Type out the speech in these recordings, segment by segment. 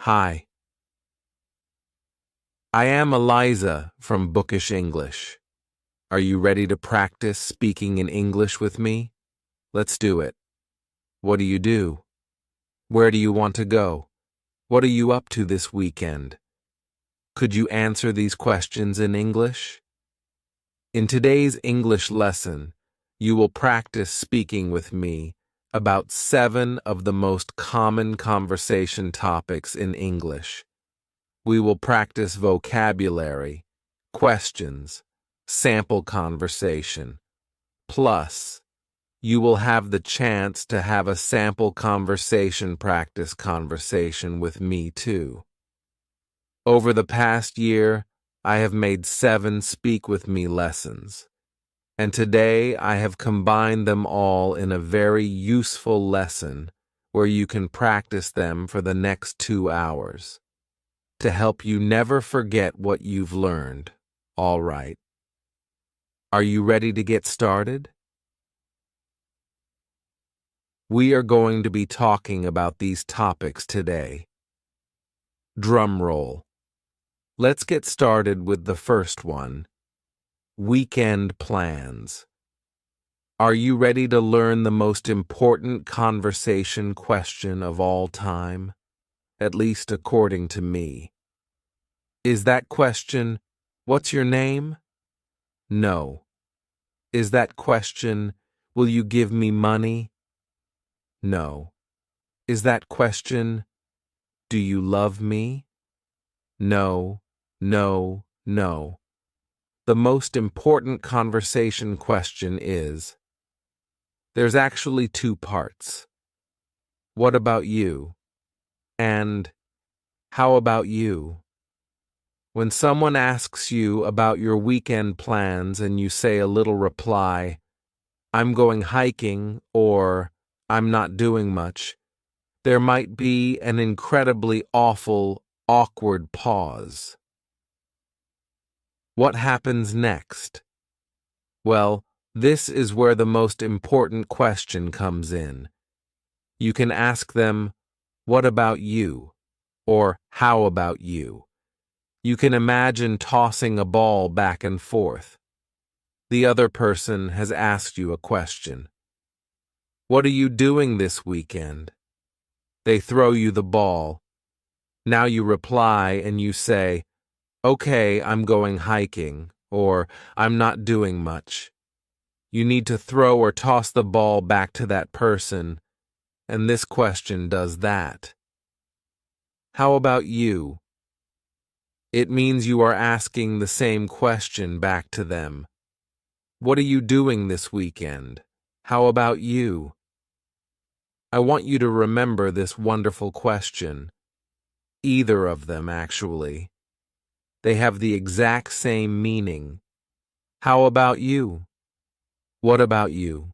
Hi. I am Eliza from Bookish English. Are you ready to practice speaking in English with me? Let's do it. What do you do? Where do you want to go? What are you up to this weekend? Could you answer these questions in English? In today's English lesson, you will practice speaking with me about 7 of the most common conversation topics in English. We will practice vocabulary, questions, sample conversation. Plus, you will have the chance to have a sample conversation practice conversation with me too. Over the past year, I have made 7 Speak With Me lessons, and today I have combined them all in a very useful lesson where you can practice them for the next 2 hours to help you never forget what you've learned. All right. Are you ready to get started? We are going to be talking about these topics today. Drum roll. Let's get started with the first one. Weekend plans. Are you ready to learn the most important conversation question of all time? At least according to me. Is that question, what's your name? No. Is that question, will you give me money? No. Is that question, do you love me? No, no, no. The most important conversation question is, there's actually 2 parts. What about you? And how about you? When someone asks you about your weekend plans and you say a little reply, I'm going hiking or I'm not doing much, there might be an incredibly awkward pause. What happens next? Well, this is where the most important question comes in. You can ask them, what about you? Or how about you? You can imagine tossing a ball back and forth. The other person has asked you a question. What are you doing this weekend? They throw you the ball. Now you reply and you say, okay, I'm going hiking, or I'm not doing much. You need to throw or toss the ball back to that person, and this question does that. How about you? It means you are asking the same question back to them. What are you doing this weekend? How about you? I want you to remember this wonderful question. Either of them, actually. They have the exact same meaning. How about you? What about you?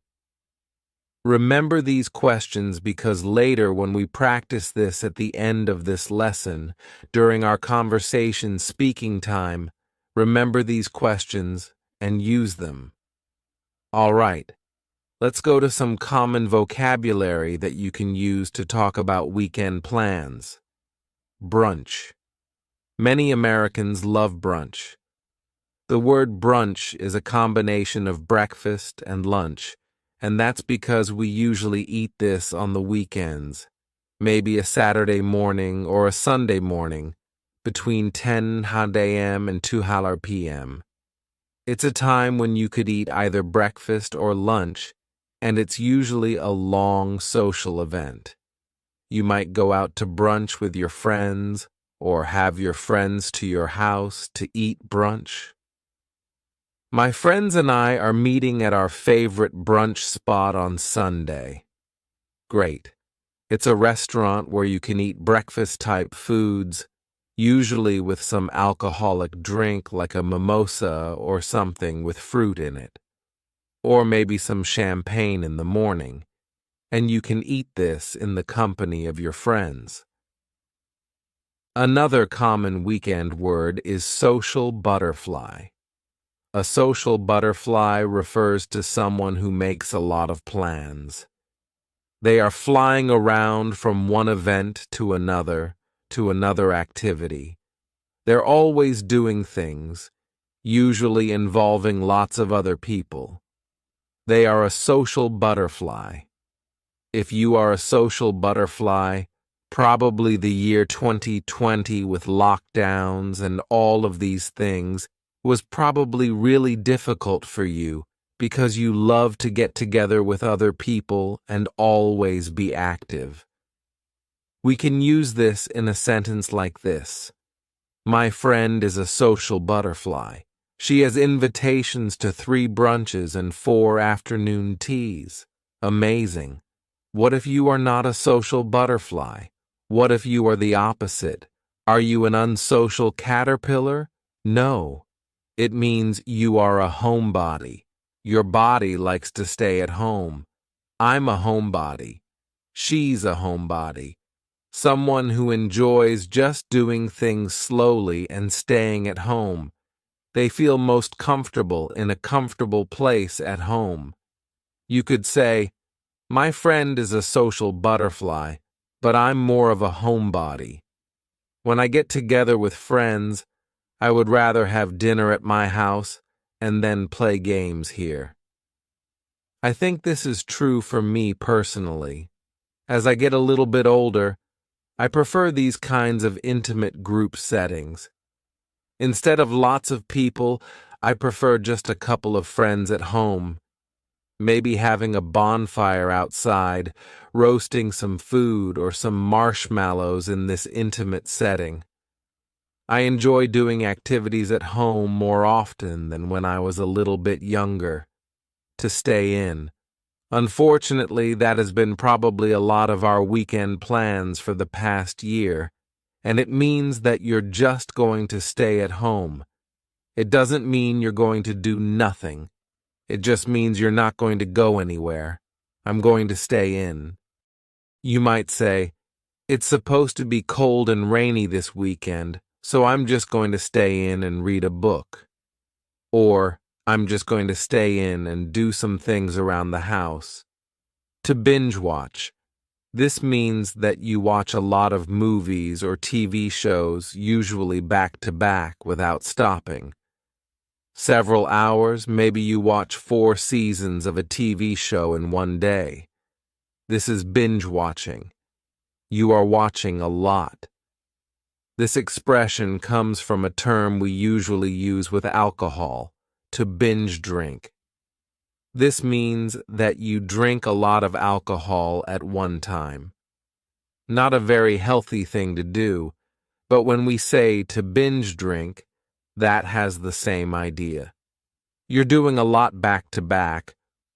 Remember these questions because later when we practice this at the end of this lesson, during our conversation speaking time, remember these questions and use them. All right, let's go to some common vocabulary that you can use to talk about weekend plans. Brunch. Many Americans love brunch. The word brunch is a combination of breakfast and lunch, and that's because we usually eat this on the weekends, maybe a Saturday morning or a Sunday morning, between 10 a.m. and 2 p.m. It's a time when you could eat either breakfast or lunch, and it's usually a long social event. You might go out to brunch with your friends, or have your friends to your house to eat brunch. My friends and I are meeting at our favorite brunch spot on Sunday. Great. It's a restaurant where you can eat breakfast-type foods, usually with some alcoholic drink like a mimosa or something with fruit in it, or maybe some champagne in the morning, and you can eat this in the company of your friends. Another common weekend word is social butterfly. A social butterfly refers to someone who makes a lot of plans. They are flying around from one event to another, to another activity. They're always doing things, usually involving lots of other people. They are a social butterfly. If you are a social butterfly, probably the year 2020 with lockdowns and all of these things was probably really difficult for you because you love to get together with other people and always be active. We can use this in a sentence like this. My friend is a social butterfly. She has invitations to 3 brunches and 4 afternoon teas. Amazing. What if you are not a social butterfly? What if you are the opposite? Are you an unsocial caterpillar? No. It means you are a homebody. Your body likes to stay at home. I'm a homebody. She's a homebody. Someone who enjoys just doing things slowly and staying at home. They feel most comfortable in a comfortable place at home. You could say, my friend is a social butterfly, but I'm more of a homebody. When I get together with friends, I would rather have dinner at my house and then play games here. I think this is true for me personally. As I get a little bit older, I prefer these kinds of intimate group settings. Instead of lots of people, I prefer just a couple of friends at home. Maybe having a bonfire outside, roasting some food or some marshmallows in this intimate setting. I enjoy doing activities at home more often than when I was a little bit younger. To stay in. Unfortunately, that has been probably a lot of our weekend plans for the past year, and it means that you're just going to stay at home. It doesn't mean you're going to do nothing. It just means you're not going to go anywhere. I'm going to stay in. You might say, it's supposed to be cold and rainy this weekend, so I'm just going to stay in and read a book. Or, I'm just going to stay in and do some things around the house. To binge watch. This means that you watch a lot of movies or TV shows, usually back to back without stopping. Several hours, maybe you watch 4 seasons of a TV show in one day. This is binge watching. You are watching a lot. This expression comes from a term we usually use with alcohol. To binge drink. This means that you drink a lot of alcohol at one time. Not a very healthy thing to do, but when we say to binge drink, that has the same idea. You're doing a lot back to back,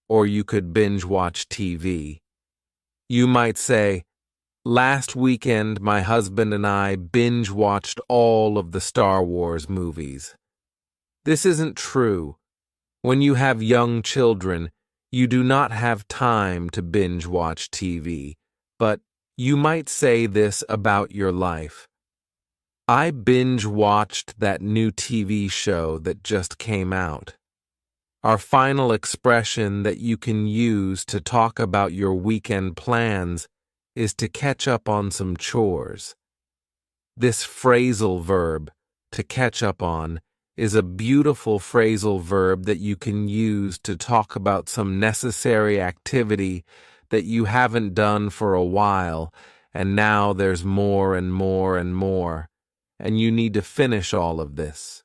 or you could binge watch TV. You might say, last weekend my husband and I binge watched all of the Star Wars movies. This isn't true. When you have young children, you do not have time to binge watch TV, but you might say this about your life. I binge watched that new TV show that just came out. Our final expression that you can use to talk about your weekend plans is to catch up on some chores. This phrasal verb, to catch up on, is a beautiful phrasal verb that you can use to talk about some necessary activity that you haven't done for a while, and now there's more and more and more, and you need to finish all of this.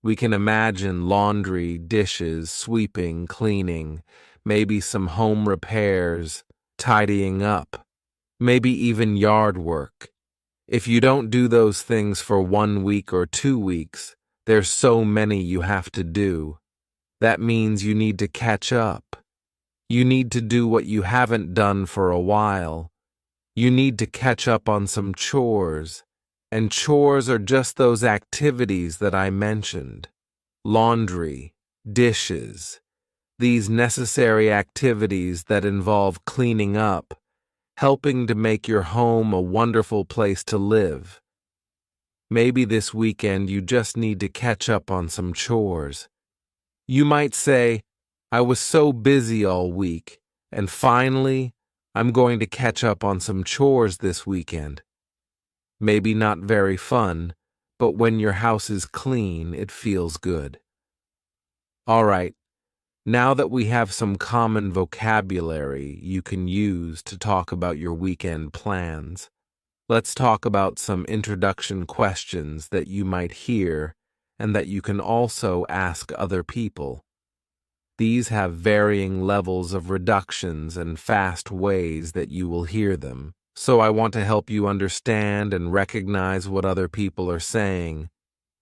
We can imagine laundry, dishes, sweeping, cleaning, maybe some home repairs, tidying up, maybe even yard work. If you don't do those things for 1 week or 2 weeks, there's so many you have to do. That means you need to catch up. You need to do what you haven't done for a while. You need to catch up on some chores. And chores are just those activities that I mentioned. Laundry, dishes. These necessary activities that involve cleaning up, helping to make your home a wonderful place to live. Maybe this weekend you just need to catch up on some chores. You might say, I was so busy all week, and finally, I'm going to catch up on some chores this weekend. Maybe not very fun, but when your house is clean, it feels good. All right, now that we have some common vocabulary you can use to talk about your weekend plans, let's talk about some introduction questions that you might hear and that you can also ask other people. These have varying levels of reductions and fast ways that you will hear them, so I want to help you understand and recognize what other people are saying,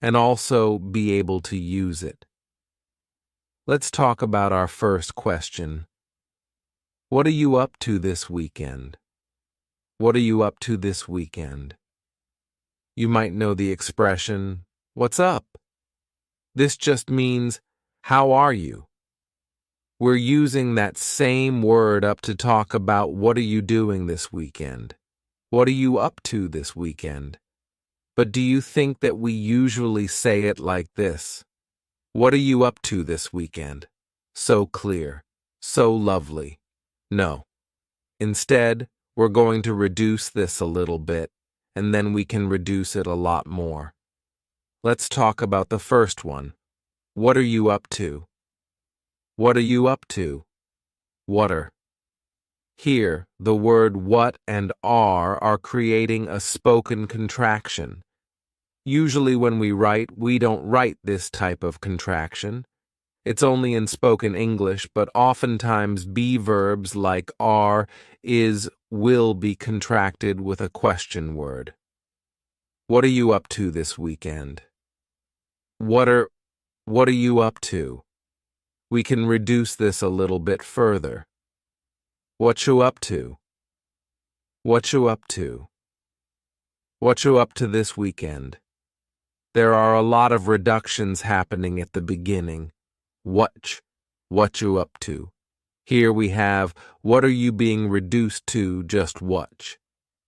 and also be able to use it. Let's talk about our first question. What are you up to this weekend? What are you up to this weekend? You might know the expression, "What's up?" This just means, "How are you?" We're using that same word up to talk about what are you doing this weekend? What are you up to this weekend? But do you think that we usually say it like this? What are you up to this weekend? So clear, so lovely. No. Instead, we're going to reduce this a little bit, and then we can reduce it a lot more. Let's talk about the first one. What are you up to? What are you up to? Whatter. Here, the word what and are creating a spoken contraction. Usually when we write, we don't write this type of contraction. It's only in spoken English, but oftentimes be verbs like are, is, will be contracted with a question word. What are you up to this weekend? What are you up to? We can reduce this a little bit further. What you up to? What you up to? What you up to this weekend? There are a lot of reductions happening at the beginning. What you up to? Here we have, what are you being reduced to just what?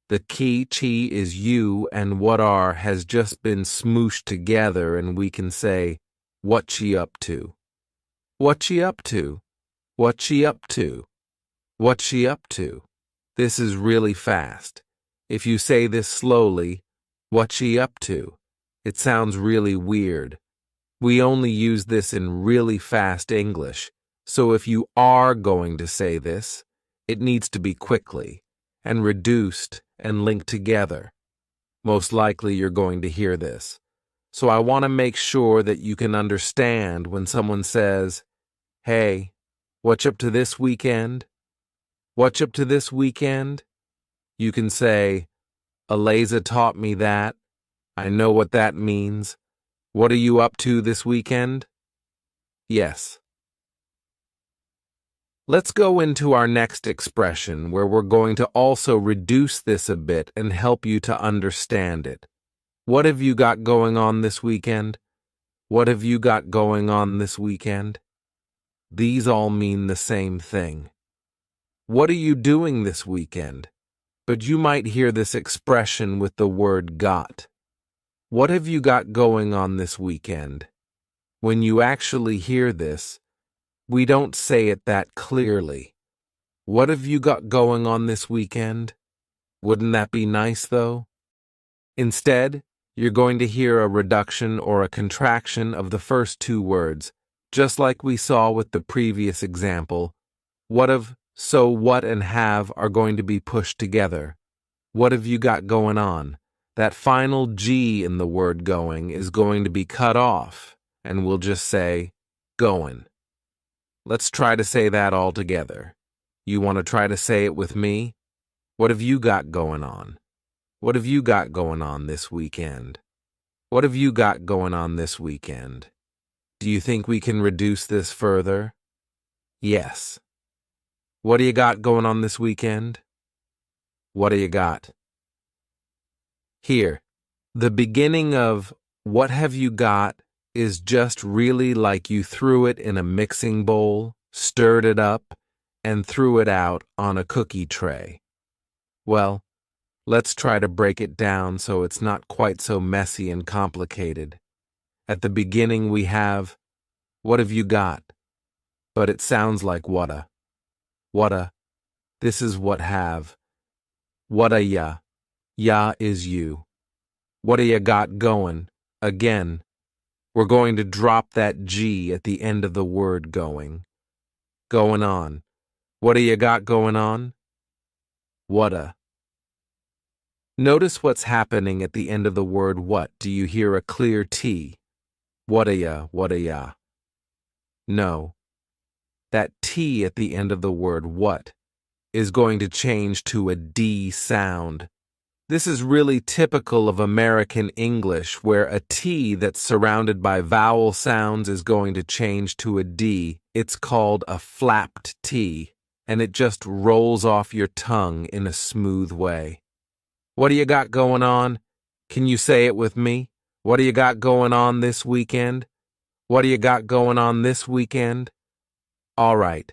The key chi is you and what are has just been smooshed together and we can say, what she up to? What she up to? What she up to? What she up to? This is really fast. If you say this slowly, what she up to? It sounds really weird. We only use this in really fast English, so if you are going to say this, it needs to be quickly, and reduced and linked together. Most likely you're going to hear this. So I want to make sure that you can understand when someone says, "Hey, what's up to this weekend? What's up to this weekend?" You can say, "Eliza taught me that. I know what that means. What are you up to this weekend?" Yes. Let's go into our next expression where we're going to also reduce this a bit and help you to understand it. What have you got going on this weekend? What have you got going on this weekend? These all mean the same thing. What are you doing this weekend? But you might hear this expression with the word got. What have you got going on this weekend? When you actually hear this, we don't say it that clearly. What have you got going on this weekend? Wouldn't that be nice, though? Instead, you're going to hear a reduction or a contraction of the first two words, just like we saw with the previous example. What of, so what and have are going to be pushed together. What have you got going on? That final G in the word going is going to be cut off, and we'll just say, going. Let's try to say that all together. You want to try to say it with me? What have you got going on? What have you got going on this weekend? What have you got going on this weekend? Do you think we can reduce this further? Yes. What do you got going on this weekend? What do you got? Here, the beginning of what have you got is just really like you threw it in a mixing bowl, stirred it up, and threw it out on a cookie tray. Well, let's try to break it down so it's not quite so messy and complicated. At the beginning we have, what have you got? But it sounds like whatta. Whatta. This is what have. Whatta ya. Ya is you. What do you got going? Again, we're going to drop that G at the end of the word going. Going on. What do you got going on? Whata. Notice what's happening at the end of the word what. Do you hear a clear T? Whata ya. No. That T at the end of the word what is going to change to a D sound. This is really typical of American English, where a T that's surrounded by vowel sounds is going to change to a D. It's called a flapped T, and it just rolls off your tongue in a smooth way. What do you got going on? Can you say it with me? What do you got going on this weekend? What do you got going on this weekend? All right,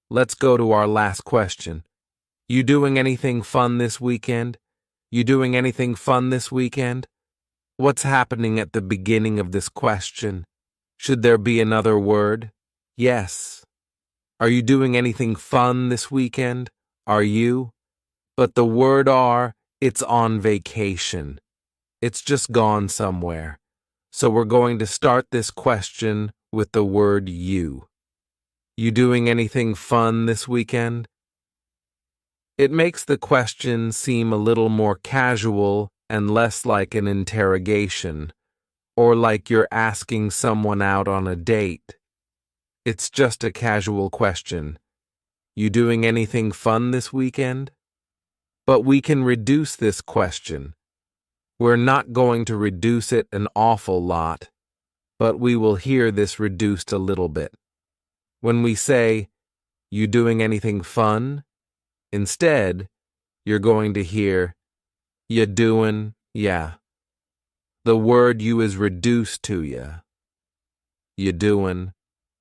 let's go to our last question. You doing anything fun this weekend? You doing anything fun this weekend? What's happening at the beginning of this question? Should there be another word? Yes. Are you doing anything fun this weekend? Are you? But the word are, it's on vacation. It's just gone somewhere. So we're going to start this question with the word you. You doing anything fun this weekend? It makes the question seem a little more casual and less like an interrogation, or like you're asking someone out on a date. It's just a casual question. You doing anything fun this weekend? But we can reduce this question. We're not going to reduce it an awful lot, but we will hear this reduced a little bit. When we say, you doing anything fun? Instead, you're going to hear, you doing, yeah. The word you is reduced to ya. You doing,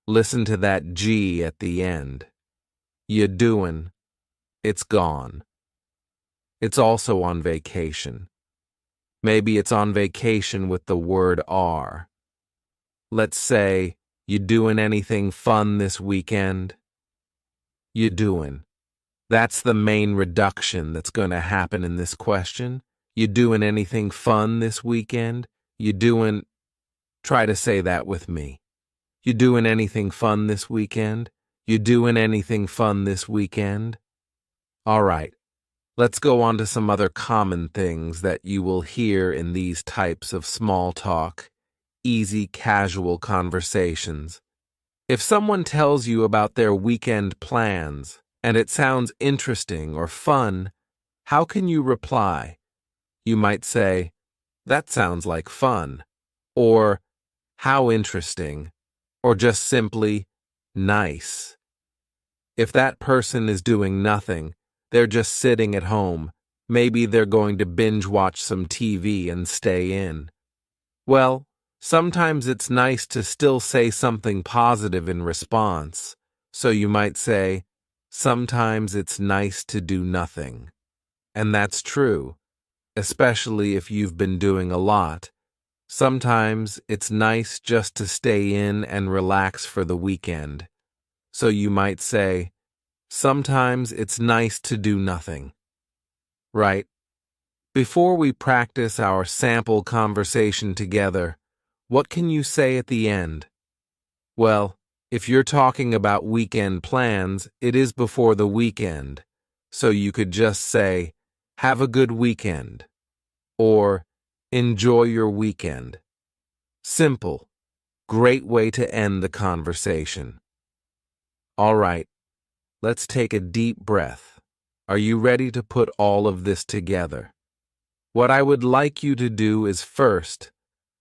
listen to that G at the end. You doing, it's gone. It's also on vacation. Maybe it's on vacation with the word are. Let's say, you doing anything fun this weekend? You doing. That's the main reduction that's going to happen in this question. You doing anything fun this weekend? You doing... Try to say that with me. You doing anything fun this weekend? You doing anything fun this weekend? All right, let's go on to some other common things that you will hear in these types of small talk, easy, casual conversations. If someone tells you about their weekend plans, and it sounds interesting or fun, how can you reply? You might say, that sounds like fun, or how interesting, or just simply, nice. If that person is doing nothing, they're just sitting at home, maybe they're going to binge watch some TV and stay in. Well, sometimes it's nice to still say something positive in response, so you might say, sometimes it's nice to do nothing. And that's true, especially if you've been doing a lot. Sometimes it's nice just to stay in and relax for the weekend. So you might say, sometimes it's nice to do nothing. Right? Before we practice our sample conversation together, what can you say at the end? Well, if you're talking about weekend plans, it is before the weekend, so you could just say, have a good weekend, or enjoy your weekend. Simple, great way to end the conversation. All right, let's take a deep breath. Are you ready to put all of this together? What I would like you to do is first,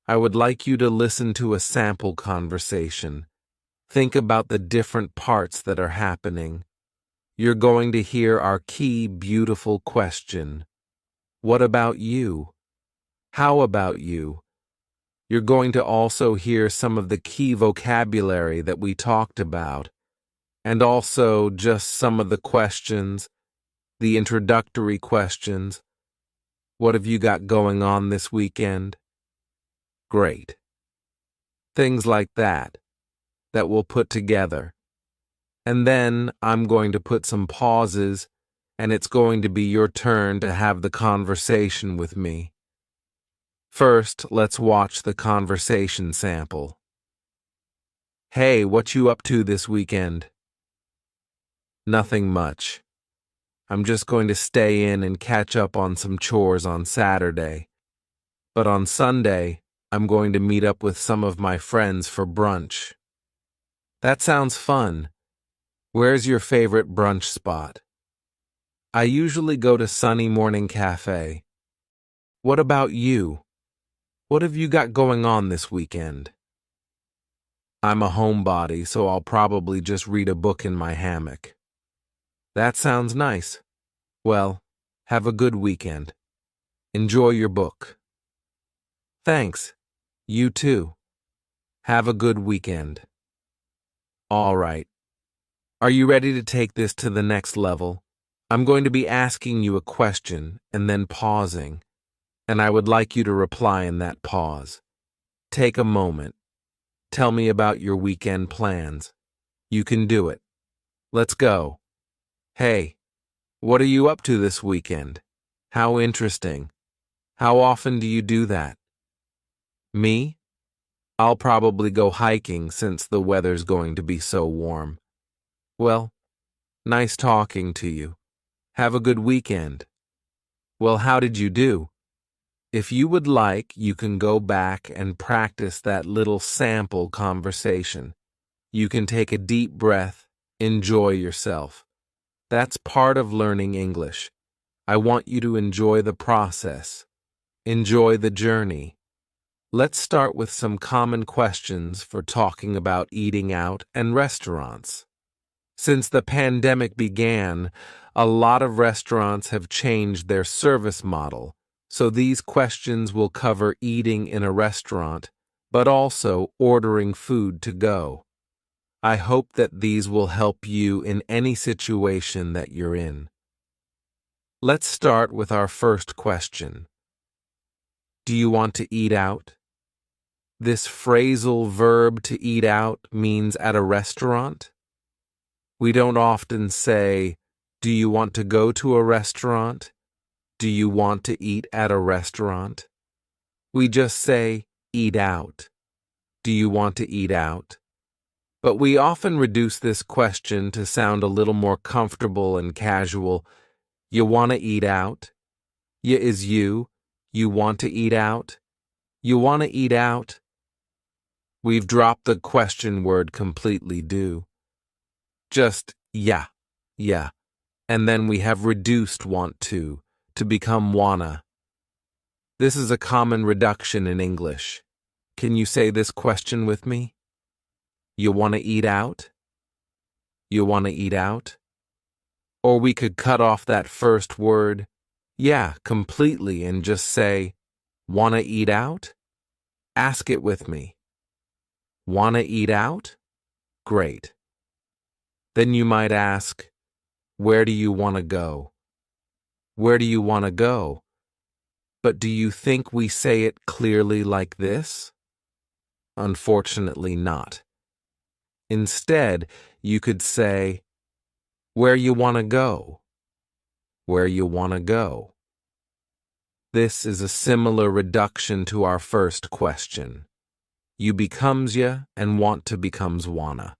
I would like you to listen to a sample conversation. Think about the different parts that are happening. You're going to hear our key, beautiful question. What about you? How about you? You're going to also hear some of the key vocabulary that we talked about, and also just some of the questions, the introductory questions. What have you got going on this weekend? Great. Things like that we'll put together. And then I'm going to put some pauses, and it's going to be your turn to have the conversation with me. First, let's watch the conversation sample. Hey, what you up to this weekend? Nothing much. I'm just going to stay in and catch up on some chores on Saturday. But on Sunday, I'm going to meet up with some of my friends for brunch. That sounds fun. Where's your favorite brunch spot? I usually go to Sunny Morning Cafe. What about you? What have you got going on this weekend? I'm a homebody, so I'll probably just read a book in my hammock. That sounds nice. Well, have a good weekend. Enjoy your book. Thanks. You too. Have a good weekend. All right. Are you ready to take this to the next level? I'm going to be asking you a question and then pausing, and I would like you to reply in that pause. Take a moment. Tell me about your weekend plans. You can do it. Let's go. Hey, what are you up to this weekend? How interesting. How often do you do that? Me? I'll probably go hiking since the weather's going to be so warm. Well, nice talking to you. Have a good weekend. Well, how did you do? If you would like, you can go back and practice that little sample conversation. You can take a deep breath, enjoy yourself. That's part of learning English. I want you to enjoy the process. Enjoy the journey. Let's start with some common questions for talking about eating out and restaurants. Since the pandemic began, a lot of restaurants have changed their service model, so these questions will cover eating in a restaurant, but also ordering food to go. I hope that these will help you in any situation that you're in. Let's start with our first question. Do you want to eat out? This phrasal verb to eat out means at a restaurant. We don't often say, do you want to go to a restaurant? Do you want to eat at a restaurant? We just say, eat out. Do you want to eat out? But we often reduce this question to sound a little more comfortable and casual. You want to eat out? Ya is you. You want to eat out? You want to eat out? We've dropped the question word completely, do. Just yeah, and then we have reduced want to become wanna. This is a common reduction in English. Can you say this question with me? You want to eat out? You want to eat out? Or we could cut off that first word, yeah, completely and just say, wanna eat out? Ask it with me. Wanna eat out? Great. Then you might ask, where do you want to go? Where do you want to go? But do you think we say it clearly like this? Unfortunately not. Instead, you could say, where you want to go? Where you want to go? This is a similar reduction to our first question. You becomes ya and want to becomes wanna.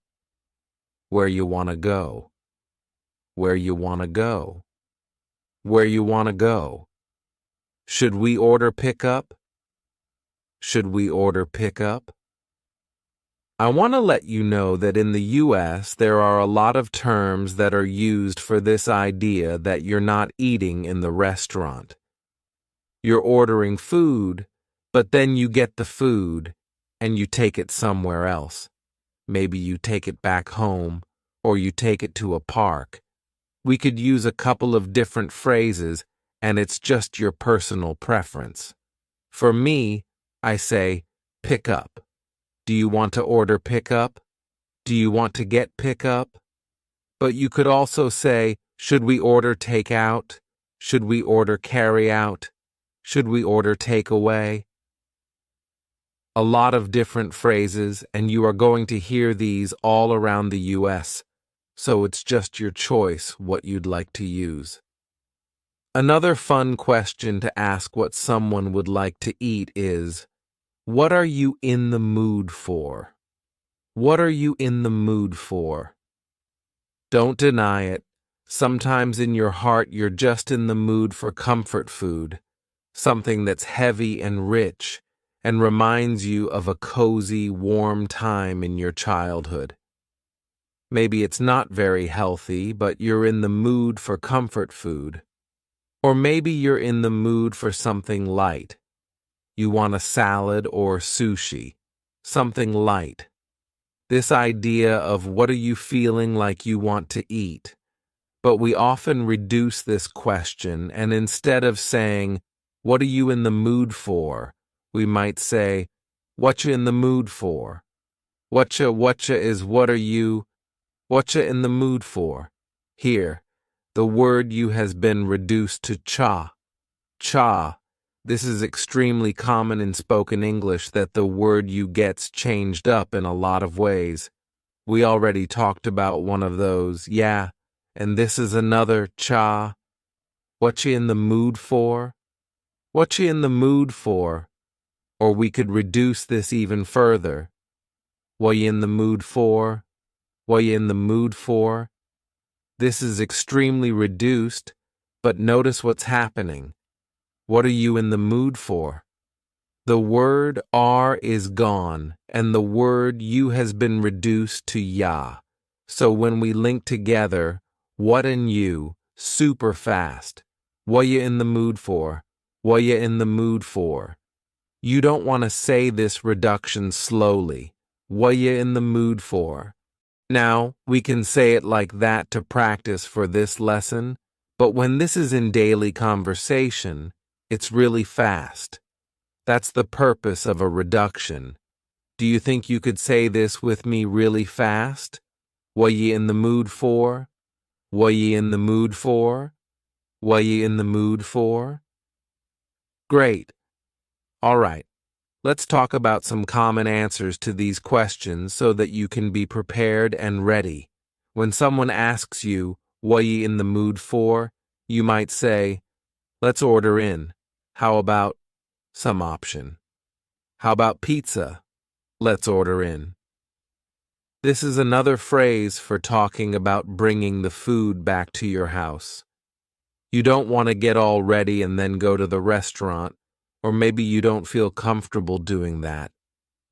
Where you want to go? Where you want to go? Where you want to go? Should we order pickup? Should we order pickup? I want to let you know that in the U.S. there are a lot of terms that are used for this idea that you're not eating in the restaurant. You're ordering food, but then you get the food and you take it somewhere else. Maybe you take it back home, or you take it to a park. We could use a couple of different phrases, and it's just your personal preference. For me, I say, pick up. Do you want to order pickup? Do you want to get pickup? But you could also say, should we order takeout? Should we order carry out? Should we order takeaway? A lot of different phrases, and you are going to hear these all around the U.S., so it's just your choice what you'd like to use. Another fun question to ask what someone would like to eat is, what are you in the mood for? What are you in the mood for? Don't deny it. Sometimes in your heart you're just in the mood for comfort food, something that's heavy and rich and reminds you of a cozy, warm time in your childhood. Maybe it's not very healthy, but you're in the mood for comfort food. Or maybe you're in the mood for something light. You want a salad or sushi, something light. This idea of what are you feeling like you want to eat. But we often reduce this question, and instead of saying, what are you in the mood for, we might say, what you in the mood for? Whatcha is what are you? Whatcha in the mood for? Here, the word you has been reduced to cha. Cha. This is extremely common in spoken English that the word you gets changed up in a lot of ways. We already talked about one of those, yeah, and this is another cha. What you in the mood for? What you in the mood for? Or we could reduce this even further. What you in the mood for? What you in the mood for? This is extremely reduced, but notice what's happening. What are you in the mood for? The word are is gone, and the word you has been reduced to ya. So when we link together, what and you, super fast. What you in the mood for? What you in the mood for? You don't want to say this reduction slowly. What you in the mood for? Now, we can say it like that to practice for this lesson, but when this is in daily conversation, it's really fast. That's the purpose of a reduction. Do you think you could say this with me really fast? What ye in the mood for? What ye in the mood for? What ye in the mood for? Great. All right. Let's talk about some common answers to these questions so that you can be prepared and ready. When someone asks you, what ye in the mood for? You might say, let's order in. How about some option? How about pizza? Let's order in. This is another phrase for talking about bringing the food back to your house. You don't want to get all ready and then go to the restaurant, or maybe you don't feel comfortable doing that.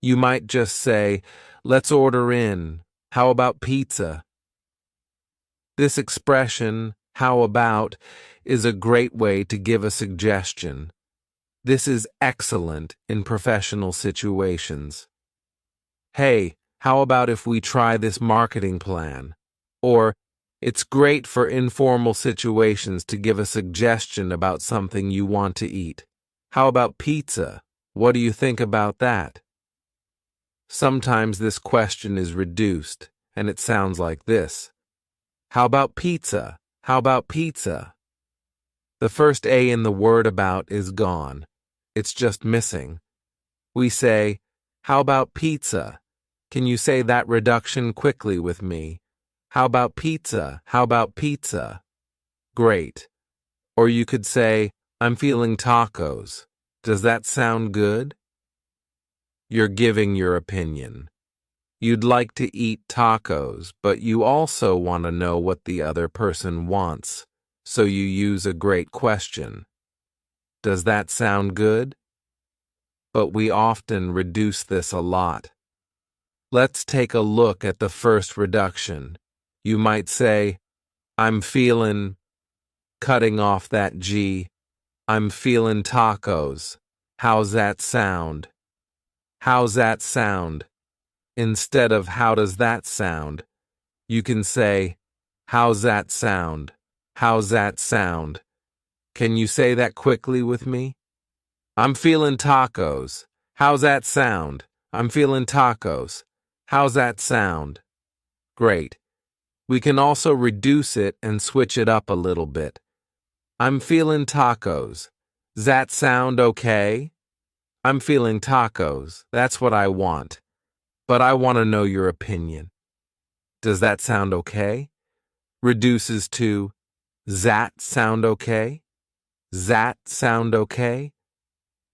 You might just say, let's order in. How about pizza? This expression, how about, is a great way to give a suggestion. This is excellent in professional situations. Hey, how about if we try this marketing plan? Or, it's great for informal situations to give a suggestion about something you want to eat. How about pizza? What do you think about that? Sometimes this question is reduced, and it sounds like this. How about pizza? How about pizza? The first A in the word about is gone. It's just missing. We say, how about pizza? Can you say that reduction quickly with me? How about pizza? How about pizza? Great. Or you could say, I'm feeling tacos. Does that sound good? You're giving your opinion. You'd like to eat tacos, but you also want to know what the other person wants, so you use a great question. Does that sound good? But we often reduce this a lot. Let's take a look at the first reduction. You might say, I'm feeling, cutting off that G, I'm feeling tacos. How's that sound? How's that sound? Instead of how does that sound, you can say, how's that sound? How's that sound? Can you say that quickly with me? I'm feeling tacos. How's that sound? I'm feeling tacos. How's that sound? Great. We can also reduce it and switch it up a little bit. I'm feeling tacos. Does that sound okay? I'm feeling tacos. That's what I want. But I want to know your opinion. Does that sound okay? Reduces to, does that sound okay? That sound okay?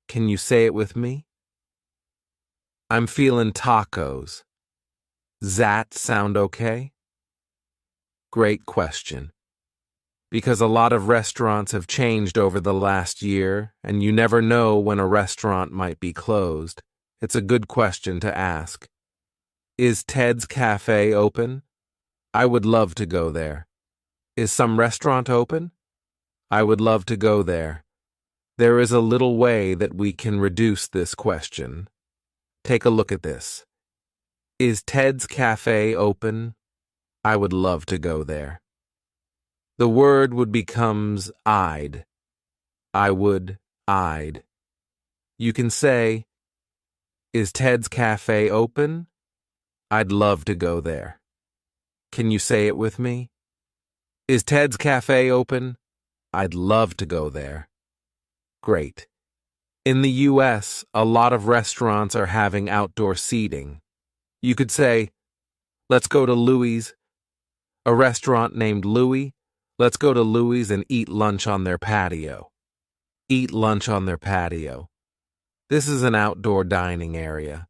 Can you say it with me? I'm feeling tacos. That sound okay? Great question. Because a lot of restaurants have changed over the last year, and you never know when a restaurant might be closed. It's a good question to ask. Is Ted's Cafe open? I would love to go there. Is some restaurant open? I would love to go there. There is a little way that we can reduce this question. Take a look at this. Is Ted's Cafe open? I would love to go there. The word would becomes I'd. I would, I'd. You can say, is Ted's Cafe open? I'd love to go there. Can you say it with me? Is Ted's Cafe open? I'd love to go there. Great. In the U.S., a lot of restaurants are having outdoor seating. You could say, let's go to Louie's. A restaurant named Louie. Let's go to Louie's and eat lunch on their patio. Eat lunch on their patio. This is an outdoor dining area.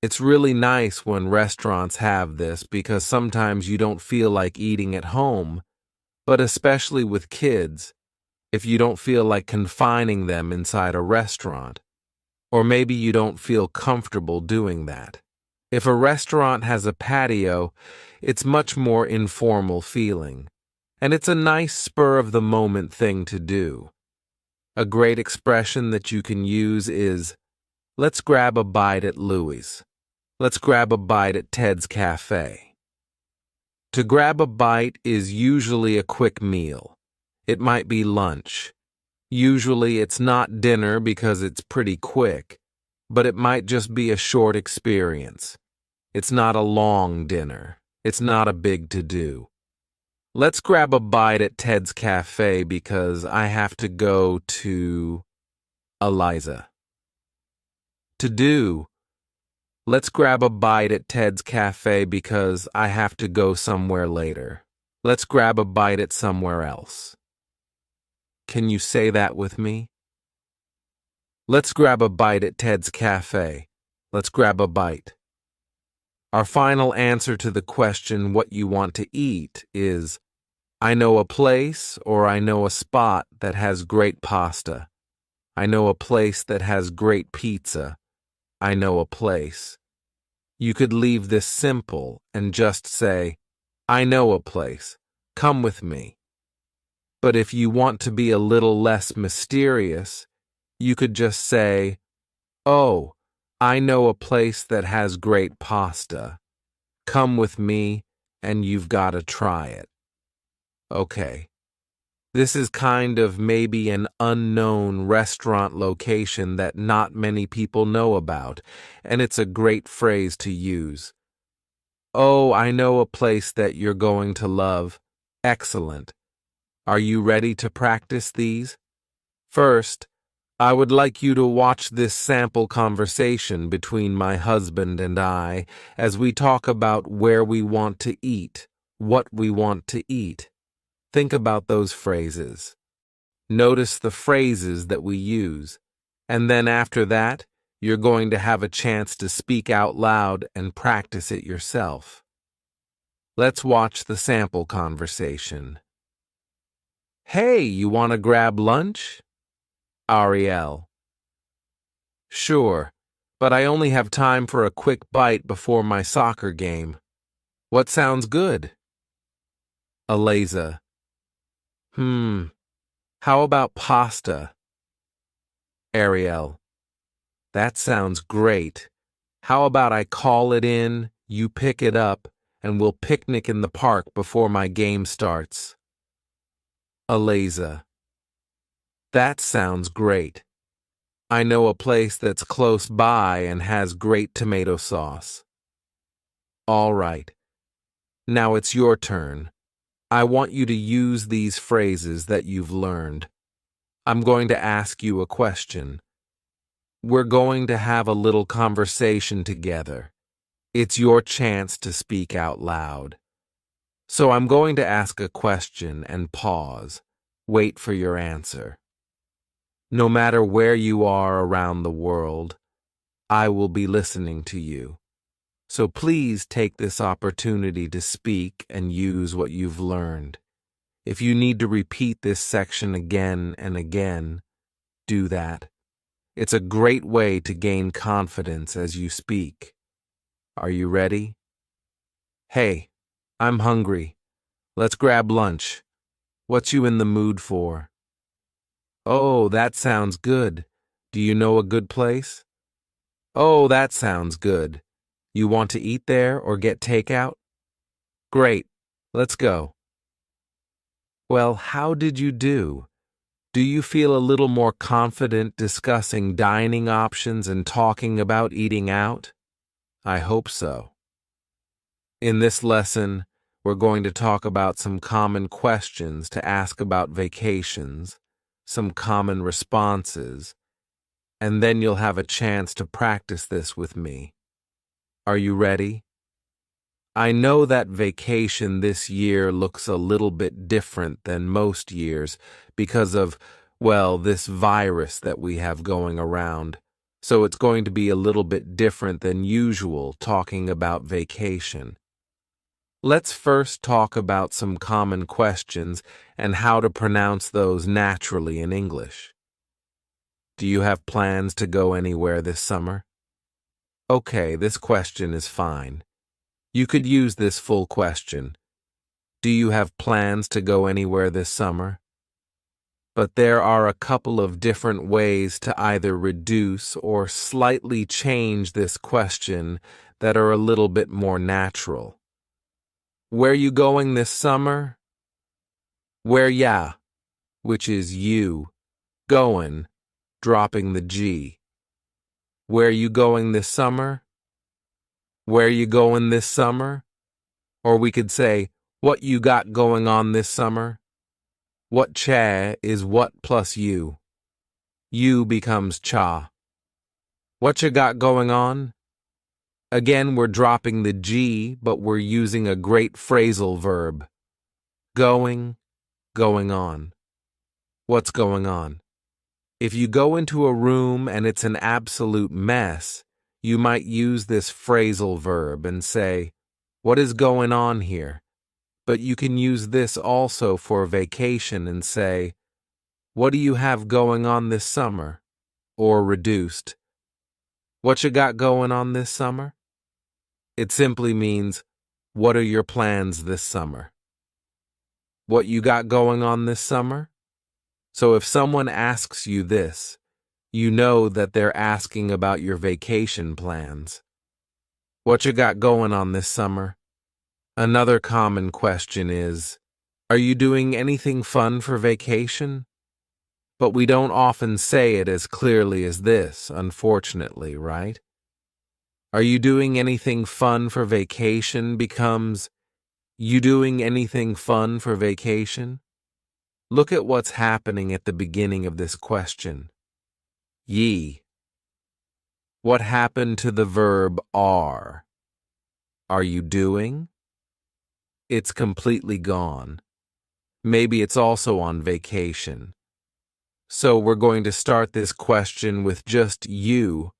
It's really nice when restaurants have this because sometimes you don't feel like eating at home, but especially with kids, if you don't feel like confining them inside a restaurant, or maybe you don't feel comfortable doing that. If a restaurant has a patio, it's much more informal feeling, and it's a nice spur-of-the-moment thing to do. A great expression that you can use is, let's grab a bite at Louie's. Let's grab a bite at Ted's Cafe. To grab a bite is usually a quick meal. It might be lunch. Usually it's not dinner because it's pretty quick, but it might just be a short experience. It's not a long dinner. It's not a big to-do. Let's grab a bite at Ted's Cafe because I have to go to Eliza. To do. Let's grab a bite at Ted's Cafe because I have to go somewhere later. Let's grab a bite at somewhere else. Can you say that with me? Let's grab a bite at Ted's Cafe. Let's grab a bite. Our final answer to the question what you want to eat is, I know a place or I know a spot that has great pasta. I know a place that has great pizza. I know a place. You could leave this simple and just say, I know a place. Come with me. But if you want to be a little less mysterious, you could just say, oh, I know a place that has great pasta. Come with me and you've got to try it. Okay. This is kind of maybe an unknown restaurant location that not many people know about, and it's a great phrase to use. Oh, I know a place that you're going to love. Excellent. Are you ready to practice these? First, I would like you to watch this sample conversation between my husband and I as we talk about where we want to eat, what we want to eat. Think about those phrases. Notice the phrases that we use, and then after that, you're going to have a chance to speak out loud and practice it yourself. Let's watch the sample conversation. Hey, you want to grab lunch? Ariel. Sure, but I only have time for a quick bite before my soccer game. What sounds good? Eliza. How about pasta? Ariel. That sounds great. How about I call it in, you pick it up, and we'll picnic in the park before my game starts? Eliza. That sounds great. I know a place that's close by and has great tomato sauce. All right. Now it's your turn. I want you to use these phrases that you've learned. I'm going to ask you a question. We're going to have a little conversation together. It's your chance to speak out loud. So I'm going to ask a question and pause. Wait for your answer. No matter where you are around the world, I will be listening to you. So please take this opportunity to speak and use what you've learned. If you need to repeat this section again and again, do that. It's a great way to gain confidence as you speak. Are you ready? Hey, I'm hungry. Let's grab lunch. What's you in the mood for? Oh, that sounds good. Do you know a good place? Oh, that sounds good. You want to eat there or get takeout? Great. Let's go. Well, how did you do? Do you feel a little more confident discussing dining options and talking about eating out? I hope so. In this lesson, we're going to talk about some common questions to ask about vacations, some common responses, and then you'll have a chance to practice this with me. Are you ready? I know that vacation this year looks a little bit different than most years because of, well, this virus that we have going around. So it's going to be a little bit different than usual talking about vacation. Let's first talk about some common questions and how to pronounce those naturally in English. Do you have plans to go anywhere this summer? Okay, this question is fine. You could use this full question. Do you have plans to go anywhere this summer? But there are a couple of different ways to either reduce or slightly change this question that are a little bit more natural. Where you going this summer? Where ya, which is you, going, dropping the G. Where you going this summer? Where you going this summer? Or we could say, what you got going on this summer? What cha is what plus you. You becomes cha. What you got going on? Again, we're dropping the G, but we're using a great phrasal verb. Going, going on. What's going on? If you go into a room and it's an absolute mess, you might use this phrasal verb and say, what is going on here? But you can use this also for vacation and say, what do you have going on this summer? Or reduced, what you got going on this summer? It simply means, what are your plans this summer? What you got going on this summer? So if someone asks you this, you know that they're asking about your vacation plans. What you got going on this summer? Another common question is, are you doing anything fun for vacation? But we don't often say it as clearly as this, unfortunately, right? Are you doing anything fun for vacation becomes, you doing anything fun for vacation? Look at what's happening at the beginning of this question. Ye. What happened to the verb are? Are you doing? It's completely gone. Maybe it's also on vacation. So we're going to start this question with just you,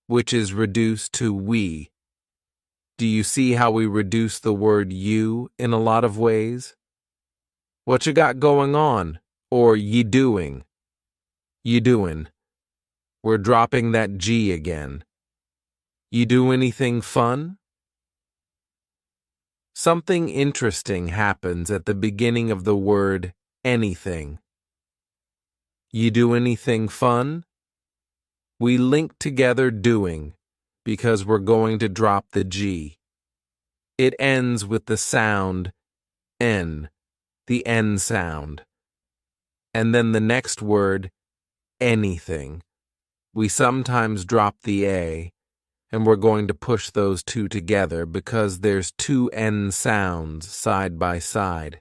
which is reduced to we. Do you see how we reduce the word you in a lot of ways? What you got going on? Or ye doing? Ye doing. We're dropping that G again. You do anything fun? Something interesting happens at the beginning of the word anything. You do anything fun? We link together doing because we're going to drop the G. It ends with the sound N, the N sound. And then the next word, anything. We sometimes drop the A, and we're going to push those two together because there's two N sounds side by side.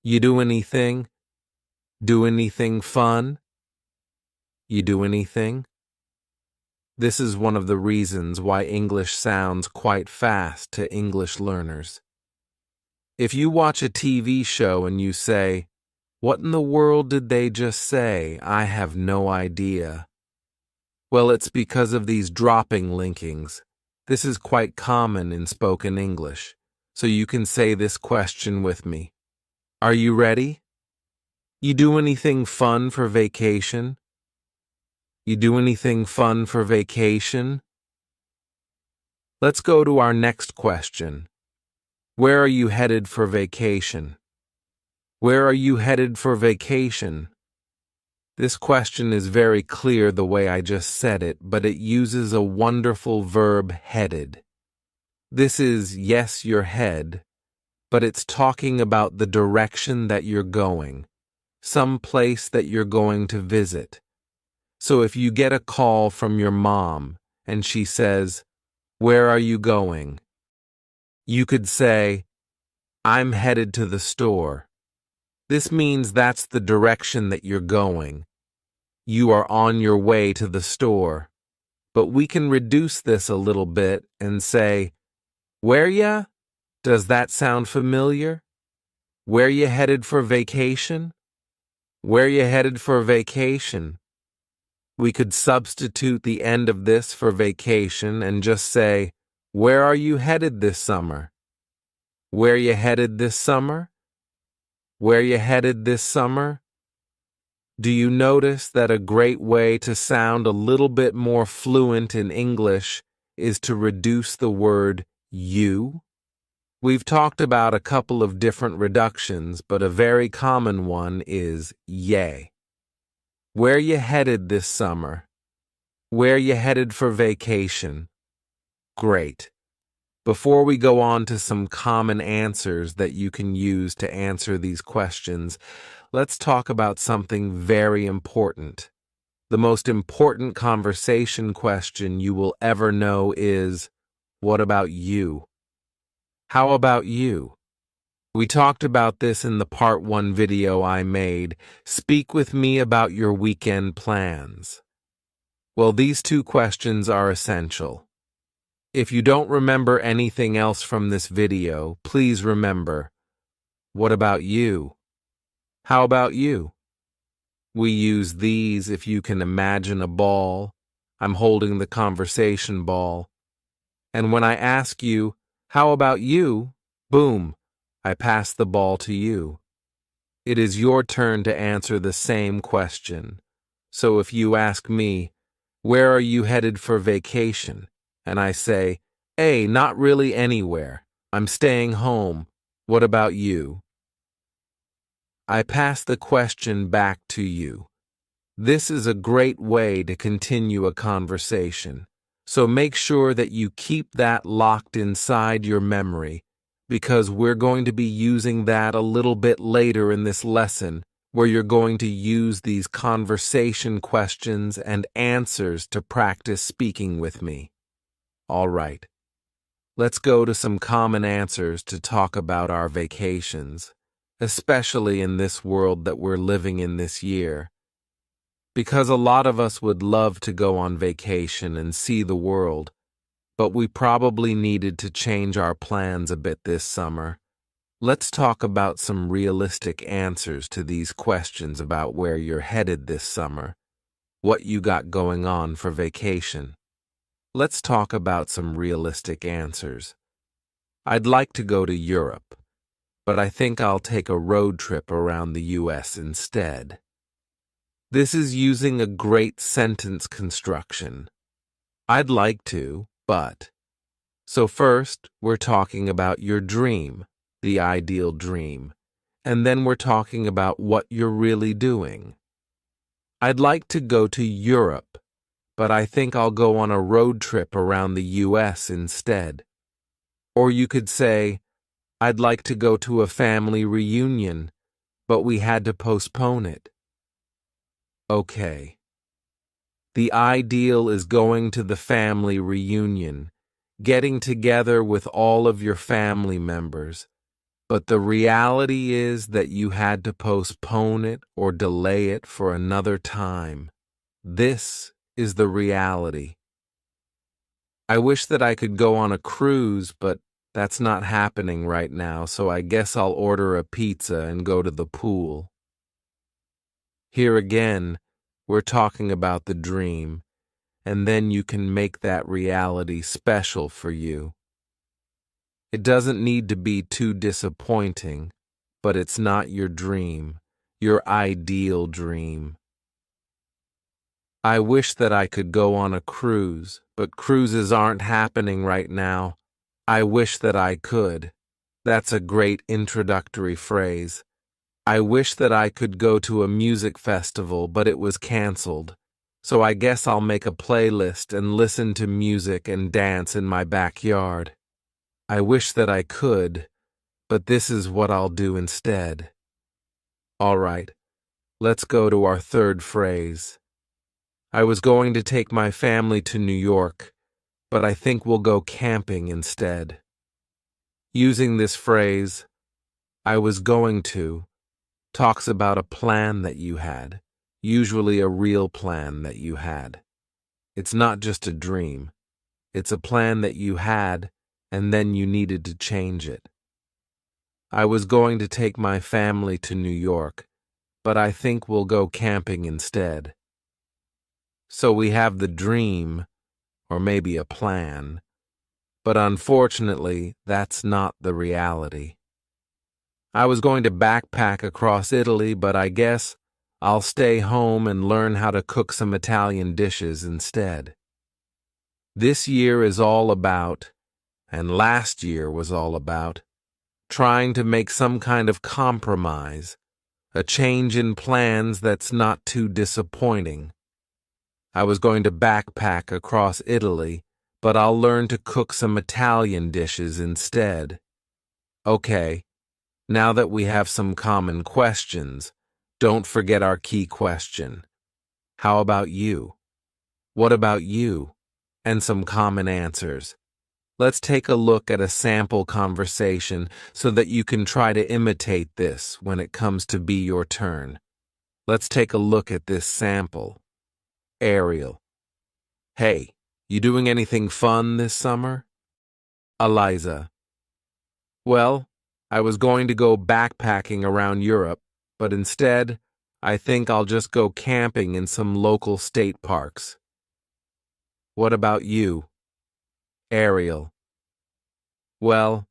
You do anything? Do anything fun? You do anything? This is one of the reasons why English sounds quite fast to English learners. If you watch a TV show and you say, What in the world did they just say? I have no idea. Well, it's because of these dropping linkings. This is quite common in spoken English, so you can say this question with me. Are you ready? You do anything fun for vacation? You do anything fun for vacation? Let's go to our next question. Where are you headed for vacation? Where are you headed for vacation? This question is very clear the way I just said it, but it uses a wonderful verb, headed. This is, yes, your head, but it's talking about the direction that you're going, some place that you're going to visit. So if you get a call from your mom and she says, "Where are you going?" you could say, "I'm headed to the store." This means that's the direction that you're going. You are on your way to the store. But we can reduce this a little bit and say, "Where ya?" Does that sound familiar? Where you headed for vacation? Where you headed for vacation? We could substitute the end of this for vacation and just say, "Where are you headed this summer?" Where you headed this summer? Where you headed this summer? Do you notice that a great way to sound a little bit more fluent in English is to reduce the word you? We've talked about a couple of different reductions, but a very common one is yay. Where you headed this summer? Where you headed for vacation? Great. Before we go on to some common answers that you can use to answer these questions, let's talk about something very important. The most important conversation question you will ever know is, what about you? How about you? We talked about this in the Part 1 video I made, Speak with me about your weekend plans. Well, these two questions are essential. If you don't remember anything else from this video, please remember, what about you? How about you? We use these if you can imagine a ball. I'm holding the conversation ball. And when I ask you, how about you? Boom, I pass the ball to you. It is your turn to answer the same question. So if you ask me, where are you headed for vacation? And I say, hey, not really anywhere. I'm staying home. What about you? I pass the question back to you. This is a great way to continue a conversation. So make sure that you keep that locked inside your memory, because we're going to be using that a little bit later in this lesson, where you're going to use these conversation questions and answers to practice speaking with me. All right. Let's go to some common answers to talk about our vacations, especially in this world that we're living in this year. Because a lot of us would love to go on vacation and see the world, but we probably needed to change our plans a bit this summer. Let's talk about some realistic answers to these questions about where you're headed this summer, what you got going on for vacation. Let's talk about some realistic answers. I'd like to go to Europe, but I think I'll take a road trip around the US instead. This is using a great sentence construction. I'd like to, but. So first, we're talking about your dream, the ideal dream, and then we're talking about what you're really doing. I'd like to go to Europe, but I think I'll go on a road trip around the US instead. Or you could say, I'd like to go to a family reunion, but we had to postpone it. Okay. The ideal is going to the family reunion, getting together with all of your family members, but the reality is that you had to postpone it or delay it for another time. This is the reality. I wish that I could go on a cruise, but that's not happening right now, so I guess I'll order a pizza and go to the pool. Here again, we're talking about the dream, and then you can make that reality special for you. It doesn't need to be too disappointing, but it's not your dream, your ideal dream. I wish that I could go on a cruise, but cruises aren't happening right now. I wish that I could. That's a great introductory phrase. I wish that I could go to a music festival, but it was canceled. So I guess I'll make a playlist and listen to music and dance in my backyard. I wish that I could, but this is what I'll do instead. All right, let's go to our third phrase. I was going to take my family to New York, but I think we'll go camping instead. Using this phrase, I was going to, talks about a plan that you had, usually a real plan that you had. It's not just a dream. It's a plan that you had, and then you needed to change it. I was going to take my family to New York, but I think we'll go camping instead. So we have the dream, or maybe a plan, but unfortunately, that's not the reality. I was going to backpack across Italy, but I guess I'll stay home and learn how to cook some Italian dishes instead. This year is all about, and last year was all about, trying to make some kind of compromise, a change in plans that's not too disappointing. I was going to backpack across Italy, but I'll learn to cook some Italian dishes instead. Okay, now that we have some common questions, don't forget our key question. How about you? What about you? And some common answers. Let's take a look at a sample conversation so that you can try to imitate this when it comes to be your turn. Let's take a look at this sample. Ariel. Hey, you doing anything fun this summer? Eliza. Well, I was going to go backpacking around Europe, but instead, I think I'll just go camping in some local state parks. What about you? Ariel. Well,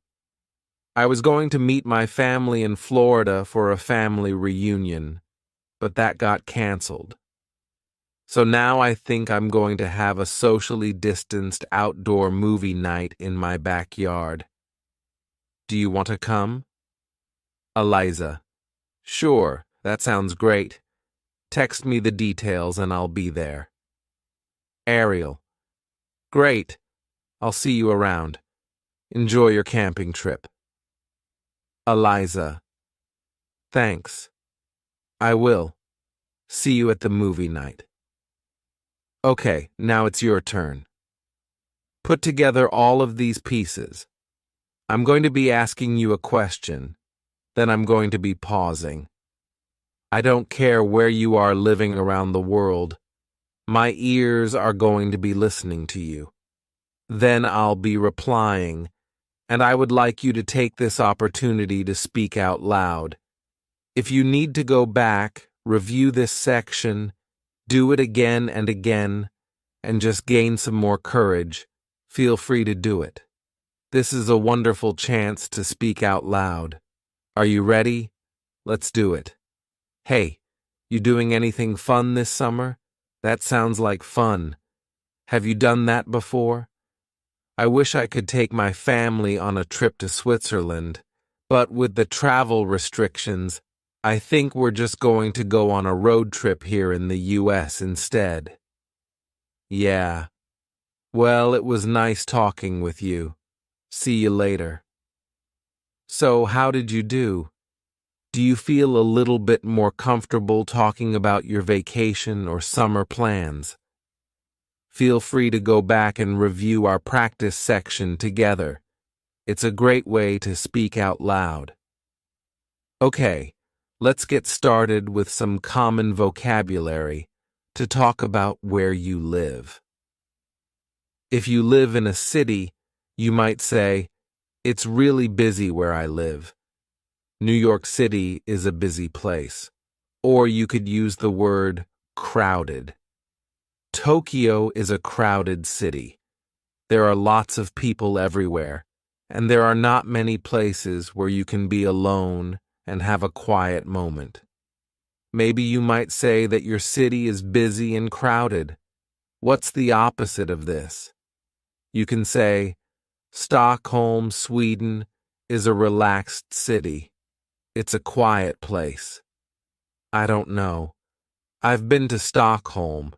I was going to meet my family in Florida for a family reunion, but that got canceled. So now I think I'm going to have a socially distanced outdoor movie night in my backyard. Do you want to come? Eliza. Sure, that sounds great. Text me the details and I'll be there. Ariel. Great. I'll see you around. Enjoy your camping trip. Eliza. Thanks. I will. See you at the movie night. Okay, now it's your turn. Put together all of these pieces. I'm going to be asking you a question, then I'm going to be pausing. I don't care where you are living around the world. My ears are going to be listening to you. Then I'll be replying, and I would like you to take this opportunity to speak out loud. If you need to go back, review this section, do it again and again, and just gain some more courage, feel free to do it. This is a wonderful chance to speak out loud. Are you ready? Let's do it. Hey, you doing anything fun this summer? That sounds like fun. Have you done that before? I wish I could take my family on a trip to Switzerland, but with the travel restrictions, I think we're just going to go on a road trip here in the U.S. instead. Yeah. Well, it was nice talking with you. See you later. So, how did you do? Do you feel a little bit more comfortable talking about your vacation or summer plans? Feel free to go back and review our practice section together. It's a great way to speak out loud. Okay. Let's get started with some common vocabulary to talk about where you live. If you live in a city, you might say, "It's really busy where I live." New York City is a busy place. Or you could use the word crowded. Tokyo is a crowded city. There are lots of people everywhere, and there are not many places where you can be alone and have a quiet moment. Maybe you might say that your city is busy and crowded. What's the opposite of this? You can say, Stockholm, Sweden, is a relaxed city. It's a quiet place. I don't know. I've been to Stockholm.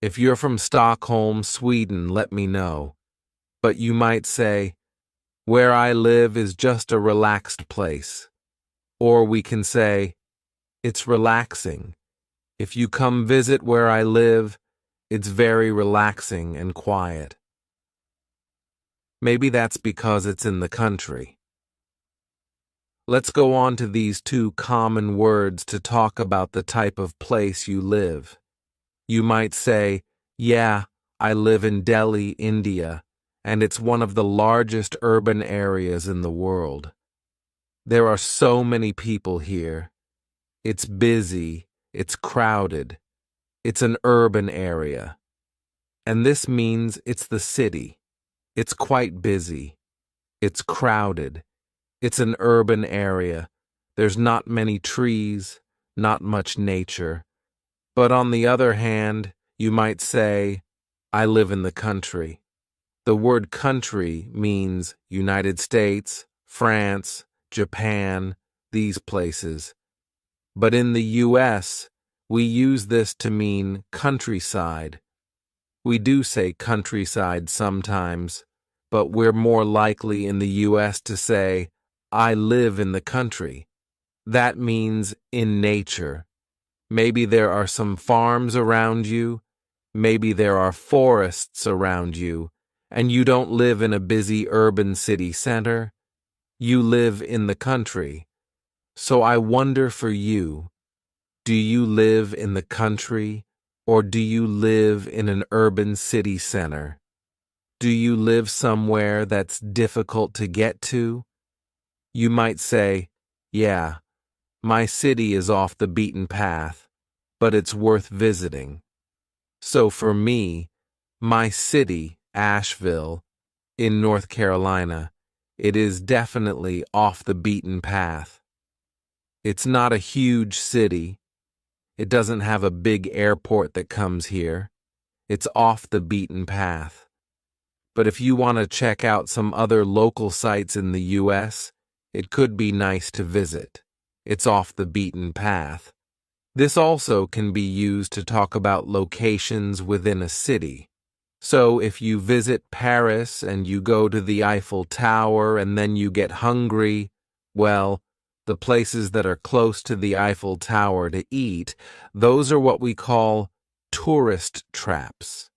If you're from Stockholm, Sweden, let me know. But you might say, where I live is just a relaxed place. Or we can say, it's relaxing. If you come visit where I live, it's very relaxing and quiet. Maybe that's because it's in the country. Let's go on to these two common words to talk about the type of place you live. You might say, yeah, I live in Delhi, India, and it's one of the largest urban areas in the world. There are so many people here. It's busy, it's crowded, it's an urban area. And this means it's the city. It's quite busy. It's crowded. It's an urban area. There's not many trees, not much nature. But on the other hand, you might say, I live in the country. The word country means United States, France, Japan, these places. But in the U.S., we use this to mean countryside. We do say countryside sometimes, but we're more likely in the U.S. to say, I live in the country. That means in nature. Maybe there are some farms around you, maybe there are forests around you, and you don't live in a busy urban city center. You live in the country. So I wonder for you, do you live in the country or do you live in an urban city center? Do you live somewhere that's difficult to get to? You might say, yeah, my city is off the beaten path, but it's worth visiting. So for me, my city, Asheville, in North Carolina, it is definitely off the beaten path. It's not a huge city. It doesn't have a big airport that comes here. It's off the beaten path. But if you want to check out some other local sites in the U.S., it could be nice to visit. It's off the beaten path. This also can be used to talk about locations within a city. So if you visit Paris and you go to the Eiffel Tower and then you get hungry, well, the places that are close to the Eiffel Tower to eat, those are what we call tourist traps.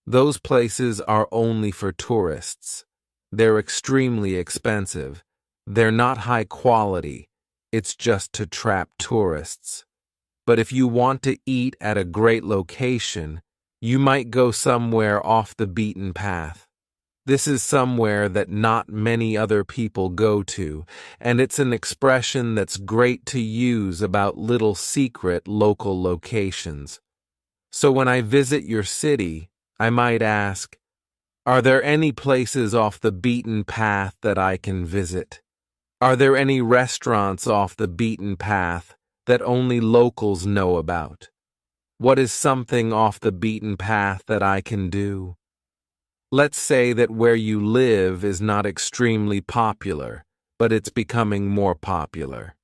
Those places are only for tourists. They're extremely expensive. They're not high quality. It's just to trap tourists. But if you want to eat at a great location, you might go somewhere off the beaten path. This is somewhere that not many other people go to, and it's an expression that's great to use about little secret local locations. So when I visit your city, I might ask, are there any places off the beaten path that I can visit? Are there any restaurants off the beaten path that only locals know about? What is something off the beaten path that I can do? Let's say that where you live is not extremely popular, but it's becoming more popular.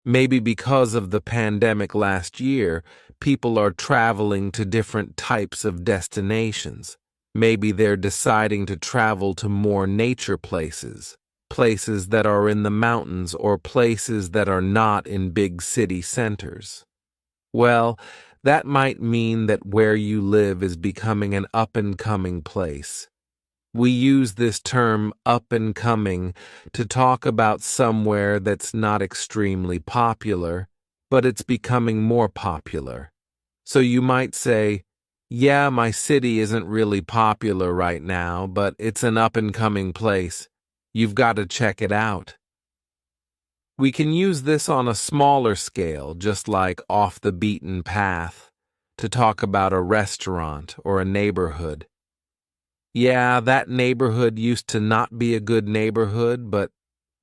Maybe because of the pandemic last year, people are traveling to different types of destinations. Maybe they're deciding to travel to more nature places, places that are in the mountains or places that are not in big city centers. Well, that might mean that where you live is becoming an up-and-coming place. We use this term up-and-coming to talk about somewhere that's not extremely popular, but it's becoming more popular. So you might say, yeah, my city isn't really popular right now, but it's an up-and-coming place. You've got to check it out. We can use this on a smaller scale, just like off the beaten path, to talk about a restaurant or a neighborhood. Yeah, that neighborhood used to not be a good neighborhood, but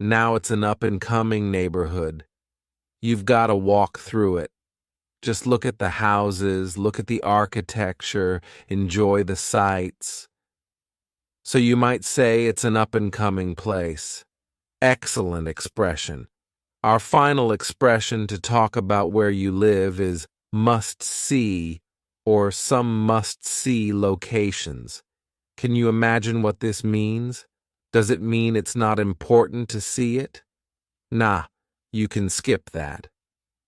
now it's an up-and-coming neighborhood. You've got to walk through it. Just look at the houses, look at the architecture, enjoy the sights. So you might say it's an up-and-coming place. Excellent expression. Our final expression to talk about where you live is must-see or some must-see locations. Can you imagine what this means? Does it mean it's not important to see it? Nah, you can skip that.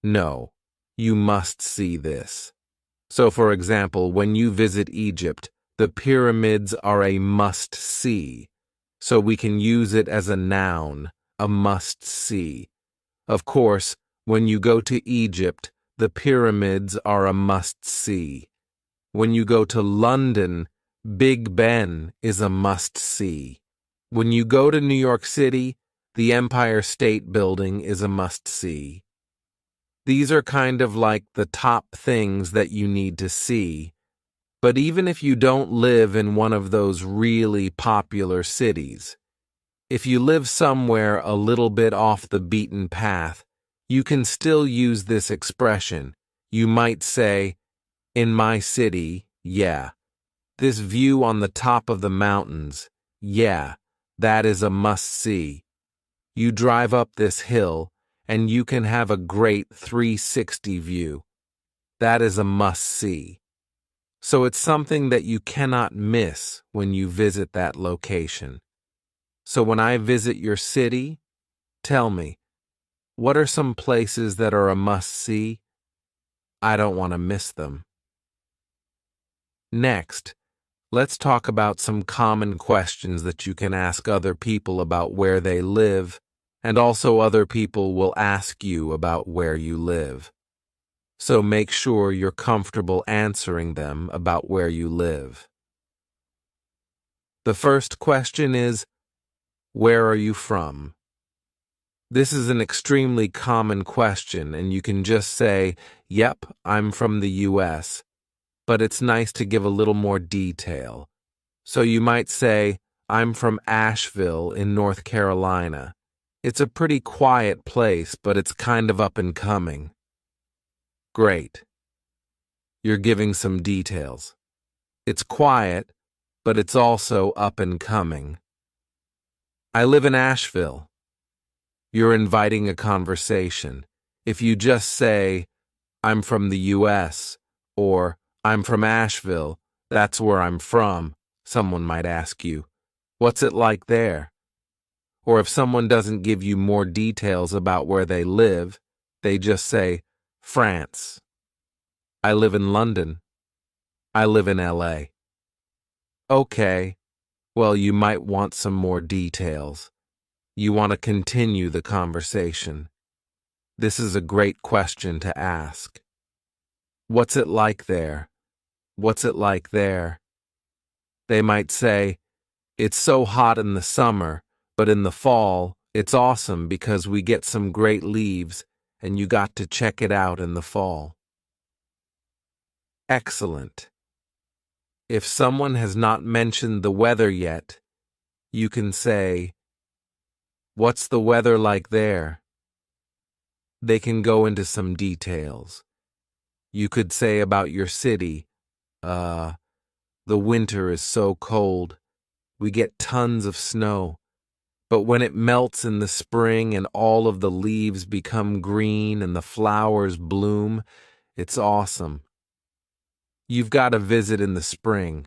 No, you must see this. So, for example, when you visit Egypt, the pyramids are a must-see. So we can use it as a noun, a must-see. Of course, when you go to Egypt, the pyramids are a must-see. When you go to London, Big Ben is a must-see. When you go to New York City, the Empire State Building is a must-see. These are kind of like the top things that you need to see. But even if you don't live in one of those really popular cities, if you live somewhere a little bit off the beaten path, you can still use this expression. You might say, in my city, yeah. This view on the top of the mountains, yeah, that is a must-see. You drive up this hill, and you can have a great 360 view. That is a must-see. So it's something that you cannot miss when you visit that location. So when I visit your city, tell me, what are some places that are a must-see? I don't want to miss them. Next, let's talk about some common questions that you can ask other people about where they live, and also other people will ask you about where you live. So make sure you're comfortable answering them about where you live. The first question is, where are you from? This is an extremely common question, and you can just say, yep, I'm from the U.S., but it's nice to give a little more detail. So you might say, I'm from Asheville in North Carolina. It's a pretty quiet place, but it's kind of up and coming. Great. You're giving some details. It's quiet, but it's also up and coming. I live in Asheville. You're inviting a conversation. If you just say, I'm from the U.S., or I'm from Asheville, that's where I'm from, someone might ask you, what's it like there? Or if someone doesn't give you more details about where they live, they just say, France. I live in London. I live in L.A. Okay, well, you might want some more details. You want to continue the conversation. This is a great question to ask. What's it like there? What's it like there? They might say, it's so hot in the summer, but in the fall, it's awesome because we get some great leaves and you got to check it out in the fall. Excellent. If someone has not mentioned the weather yet, you can say, what's the weather like there? They can go into some details. You could say about your city, the winter is so cold. We get tons of snow. But when it melts in the spring and all of the leaves become green and the flowers bloom, it's awesome. You've got to visit in the spring.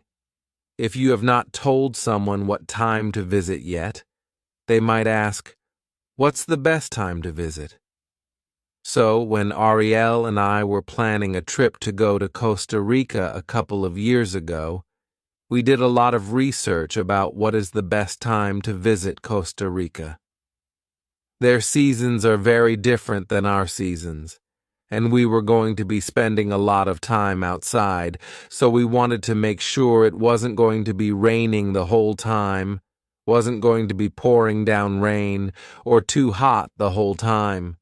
If you have not told someone what time to visit yet, they might ask, what's the best time to visit? So when Ariel and I were planning a trip to go to Costa Rica a couple of years ago, we did a lot of research about what is the best time to visit Costa Rica. Their seasons are very different than our seasons, and we were going to be spending a lot of time outside, so we wanted to make sure it wasn't going to be raining the whole time, wasn't going to be pouring down rain or too hot the whole time.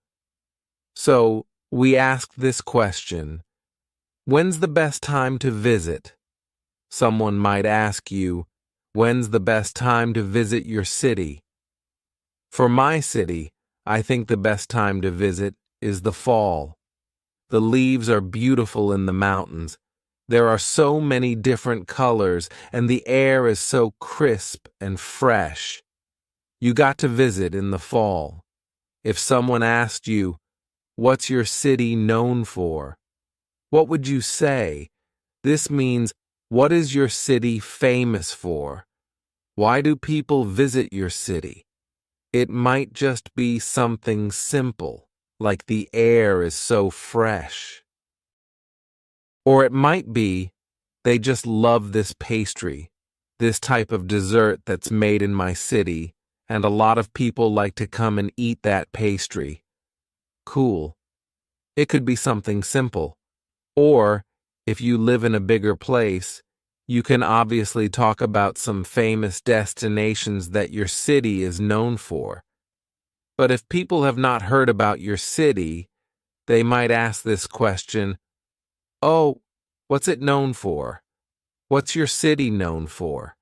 So we asked this question: when's the best time to visit? Someone might ask you, when's the best time to visit your city? For my city, I think the best time to visit is the fall. The leaves are beautiful in the mountains. There are so many different colors, and the air is so crisp and fresh. You got to visit in the fall. If someone asked you, what's your city known for? What would you say? This means, what is your city famous for? Why do people visit your city? It might just be something simple, like the air is so fresh. Or it might be, they just love this pastry, this type of dessert that's made in my city, and a lot of people like to come and eat that pastry. Cool. It could be something simple. Or, if you live in a bigger place, you can obviously talk about some famous destinations that your city is known for. But if people have not heard about your city, they might ask this question: oh, what's it known for? What's your city known for?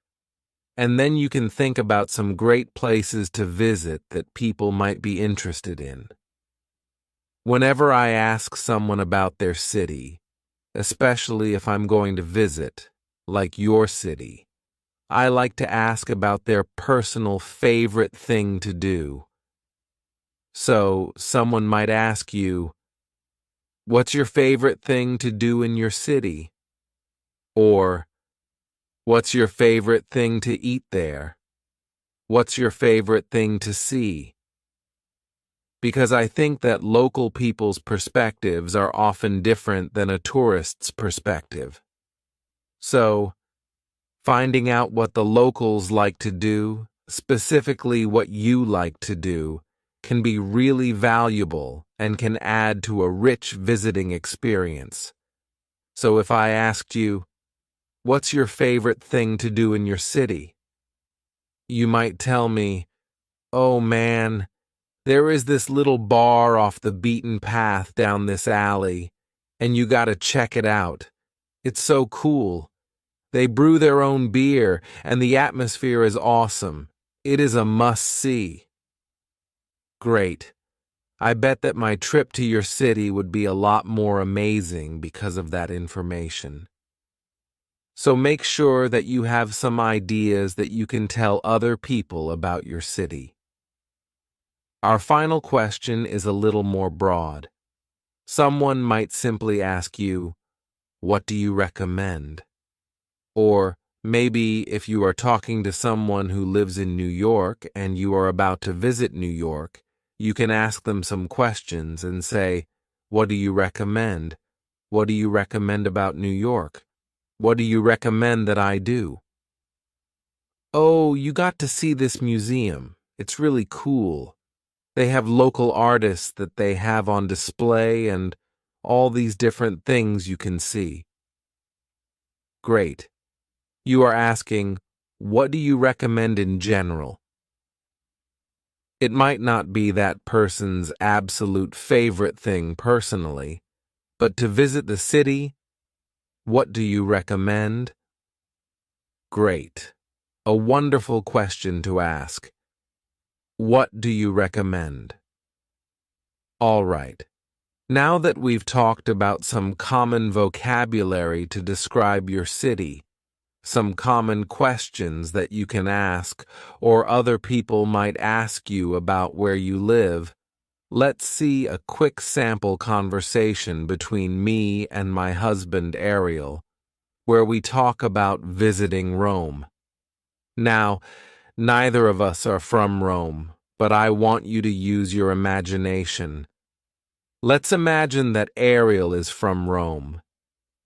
And then you can think about some great places to visit that people might be interested in. Whenever I ask someone about their city, especially if I'm going to visit, like your city, I like to ask about their personal favorite thing to do. So, someone might ask you, what's your favorite thing to do in your city? Or, what's your favorite thing to eat there? What's your favorite thing to see? Because I think that local people's perspectives are often different than a tourist's perspective. So, finding out what the locals like to do, specifically what you like to do, can be really valuable and can add to a rich visiting experience. So if I asked you, what's your favorite thing to do in your city? You might tell me, oh man, there is this little bar off the beaten path down this alley, and you gotta check it out. It's so cool. They brew their own beer, and the atmosphere is awesome. It is a must-see. Great. I bet that my trip to your city would be a lot more amazing because of that information. So make sure that you have some ideas that you can tell other people about your city. Our final question is a little more broad. Someone might simply ask you, what do you recommend? Or maybe if you are talking to someone who lives in New York and you are about to visit New York, you can ask them some questions and say, what do you recommend? What do you recommend about New York? What do you recommend that I do? Oh, you got to see this museum. It's really cool. They have local artists that they have on display and all these different things you can see. Great. You are asking, what do you recommend in general? It might not be that person's absolute favorite thing personally, but to visit the city, what do you recommend? Great. A wonderful question to ask. What do you recommend? All right. Now that we've talked about some common vocabulary to describe your city, some common questions that you can ask or other people might ask you about where you live, let's see a quick sample conversation between me and my husband Ariel, where we talk about visiting Rome. Now, neither of us are from Rome, but I want you to use your imagination. Let's imagine that Ariel is from Rome.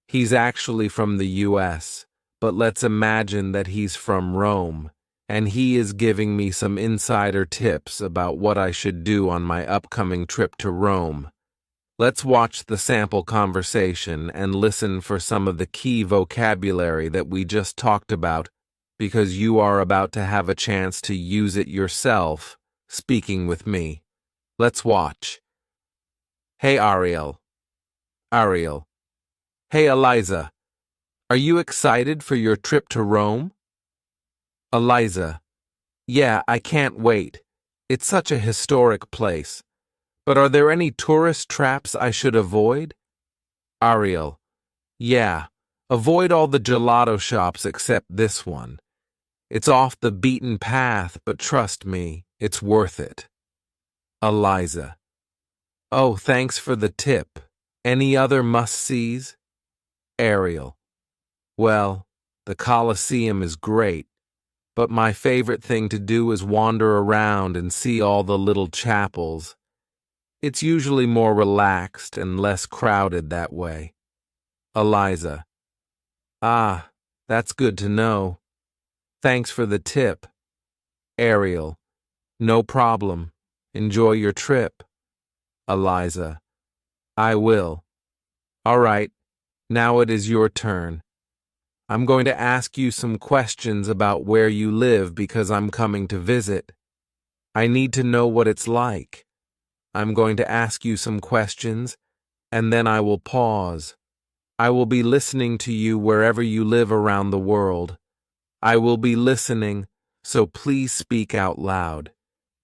He's actually from the U.S., but let's imagine that he's from Rome, and he is giving me some insider tips about what I should do on my upcoming trip to Rome. Let's watch the sample conversation and listen for some of the key vocabulary that we just talked about because you are about to have a chance to use it yourself, speaking with me. Let's watch. Hey, Ariel. Ariel. Hey, Eliza. Are you excited for your trip to Rome? Eliza. Yeah, I can't wait. It's such a historic place. But are there any tourist traps I should avoid? Ariel. Yeah, avoid all the gelato shops except this one. It's off the beaten path, but trust me, it's worth it. Eliza. Oh, thanks for the tip. Any other must-sees? Ariel. Well, the Colosseum is great, but my favorite thing to do is wander around and see all the little chapels. It's usually more relaxed and less crowded that way. Eliza. Ah, that's good to know. Thanks for the tip. Ariel. No problem. Enjoy your trip. Eliza. I will. All right, now it is your turn. I'm going to ask you some questions about where you live because I'm coming to visit. I need to know what it's like. I'm going to ask you some questions, and then I will pause. I will be listening to you wherever you live around the world. I will be listening, so please speak out loud.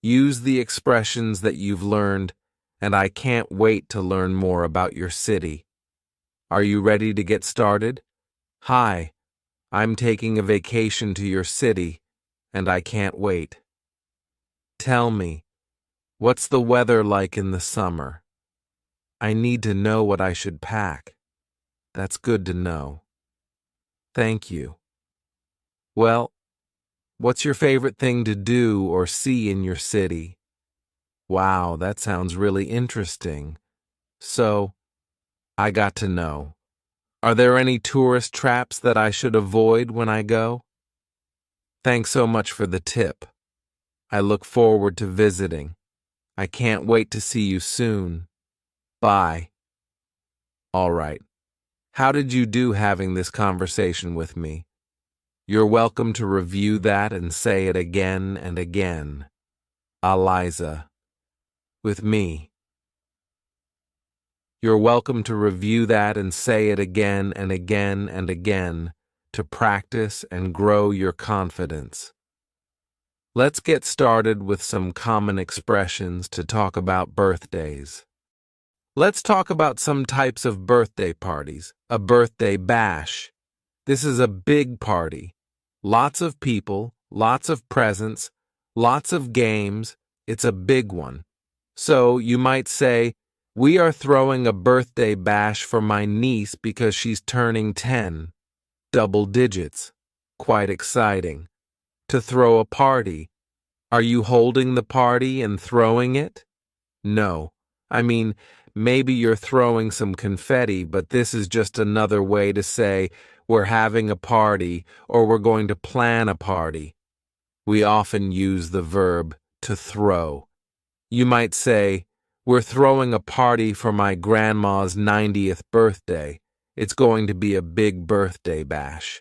Use the expressions that you've learned, and I can't wait to learn more about your city. Are you ready to get started? Hi, I'm taking a vacation to your city, and I can't wait. Tell me, what's the weather like in the summer? I need to know what I should pack. That's good to know. Thank you. Well, what's your favorite thing to do or see in your city? Wow, that sounds really interesting. So, I got to know. Are there any tourist traps that I should avoid when I go? Thanks so much for the tip. I look forward to visiting. I can't wait to see you soon. Bye. All right. How did you do having this conversation with me? You're welcome to review that and say it again and again. Eliza. With me. You're welcome to review that and say it again and again and again to practice and grow your confidence. Let's get started with some common expressions to talk about birthdays. Let's talk about some types of birthday parties. A birthday bash. This is a big party. Lots of people, lots of presents, lots of games. It's a big one. So you might say, we are throwing a birthday bash for my niece because she's turning 10. Double digits. Quite exciting. To throw a party. Are you holding the party and throwing it? No. I mean, maybe you're throwing some confetti, but this is just another way to say we're having a party or we're going to plan a party. We often use the verb to throw. You might say, we're throwing a party for my grandma's 90th birthday. It's going to be a big birthday bash.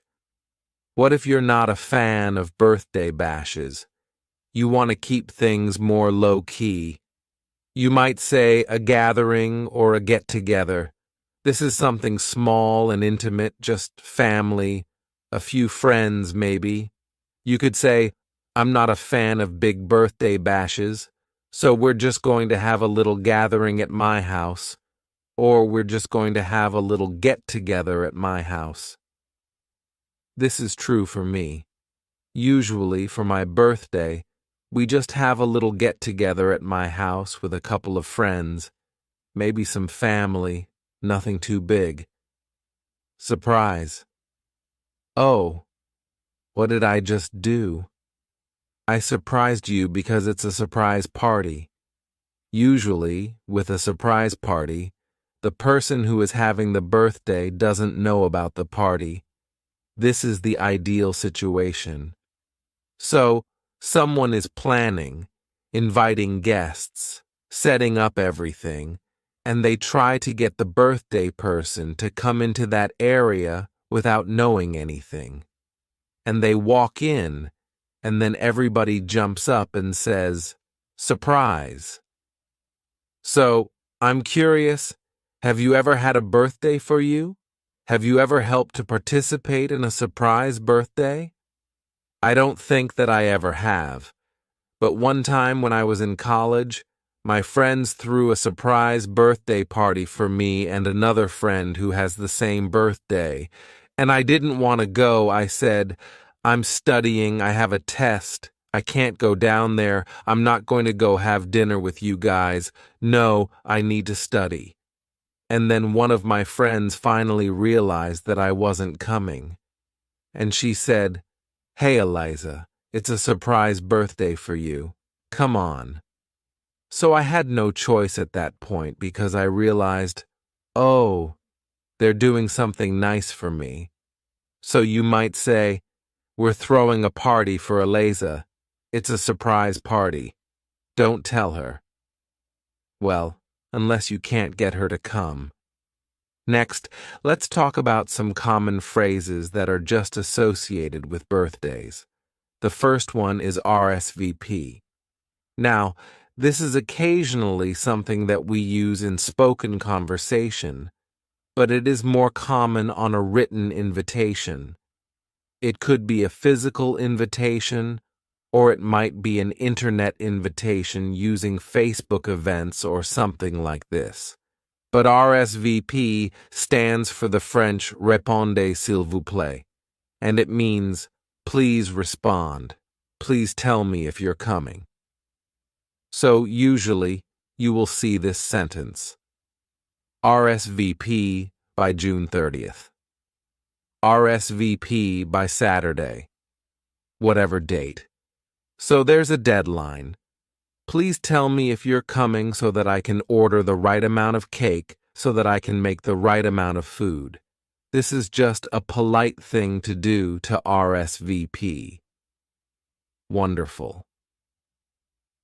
What if you're not a fan of birthday bashes? You want to keep things more low-key. You might say a gathering or a get-together. This is something small and intimate, just family, a few friends maybe. You could say, I'm not a fan of big birthday bashes, so we're just going to have a little gathering at my house, or we're just going to have a little get-together at my house. This is true for me. Usually, for my birthday, we just have a little get-together at my house with a couple of friends, maybe some family, nothing too big. Surprise. Oh, what did I just do? I surprised you because it's a surprise party. Usually, with a surprise party, the person who is having the birthday doesn't know about the party. This is the ideal situation. So, someone is planning, inviting guests, setting up everything, and they try to get the birthday person to come into that area without knowing anything. and they walk in, and then everybody jumps up and says, "Surprise." So, I'm curious, have you ever had a birthday for you? Have you ever helped to participate in a surprise birthday? I don't think that I ever have, but one time when I was in college, my friends threw a surprise birthday party for me and another friend who has the same birthday, and I didn't want to go. I said, "I'm studying, I have a test. I can't go down there. I'm not going to go have dinner with you guys. No, I need to study." And then one of my friends finally realized that I wasn't coming. And she said, "Hey, Eliza, it's a surprise birthday for you. Come on." So I had no choice at that point because I realized, oh, they're doing something nice for me. So you might say, "We're throwing a party for Eliza. It's a surprise party. Don't tell her." Well, unless you can't get her to come. Next, let's talk about some common phrases that are just associated with birthdays. The first one is RSVP. Now, this is occasionally something that we use in spoken conversation, but it is more common on a written invitation. It could be a physical invitation, or it might be an internet invitation using Facebook events or something like this. But RSVP stands for the French Répondez s'il vous plaît, and it means, please respond. Please tell me if you're coming. So usually, you will see this sentence. RSVP by June 30th. RSVP by Saturday. Whatever date. So there's a deadline. Please tell me if you're coming so that I can order the right amount of cake so that I can make the right amount of food. This is just a polite thing to do to RSVP. Wonderful.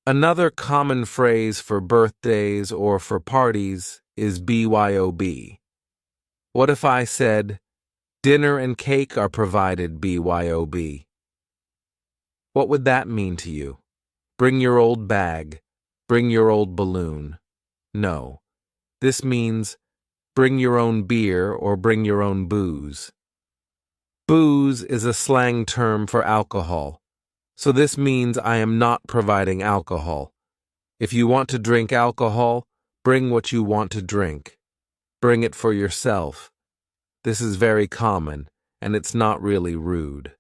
Another common phrase for birthdays or for parties is BYOB. What if I said, "Dinner and cake are provided BYOB"? What would that mean to you? Bring your old bag. Bring your old balloon. No. This means bring your own beer or bring your own booze. Booze is a slang term for alcohol, so this means I am not providing alcohol. If you want to drink alcohol, bring what you want to drink. Bring it for yourself. This is very common, and it's not really rude.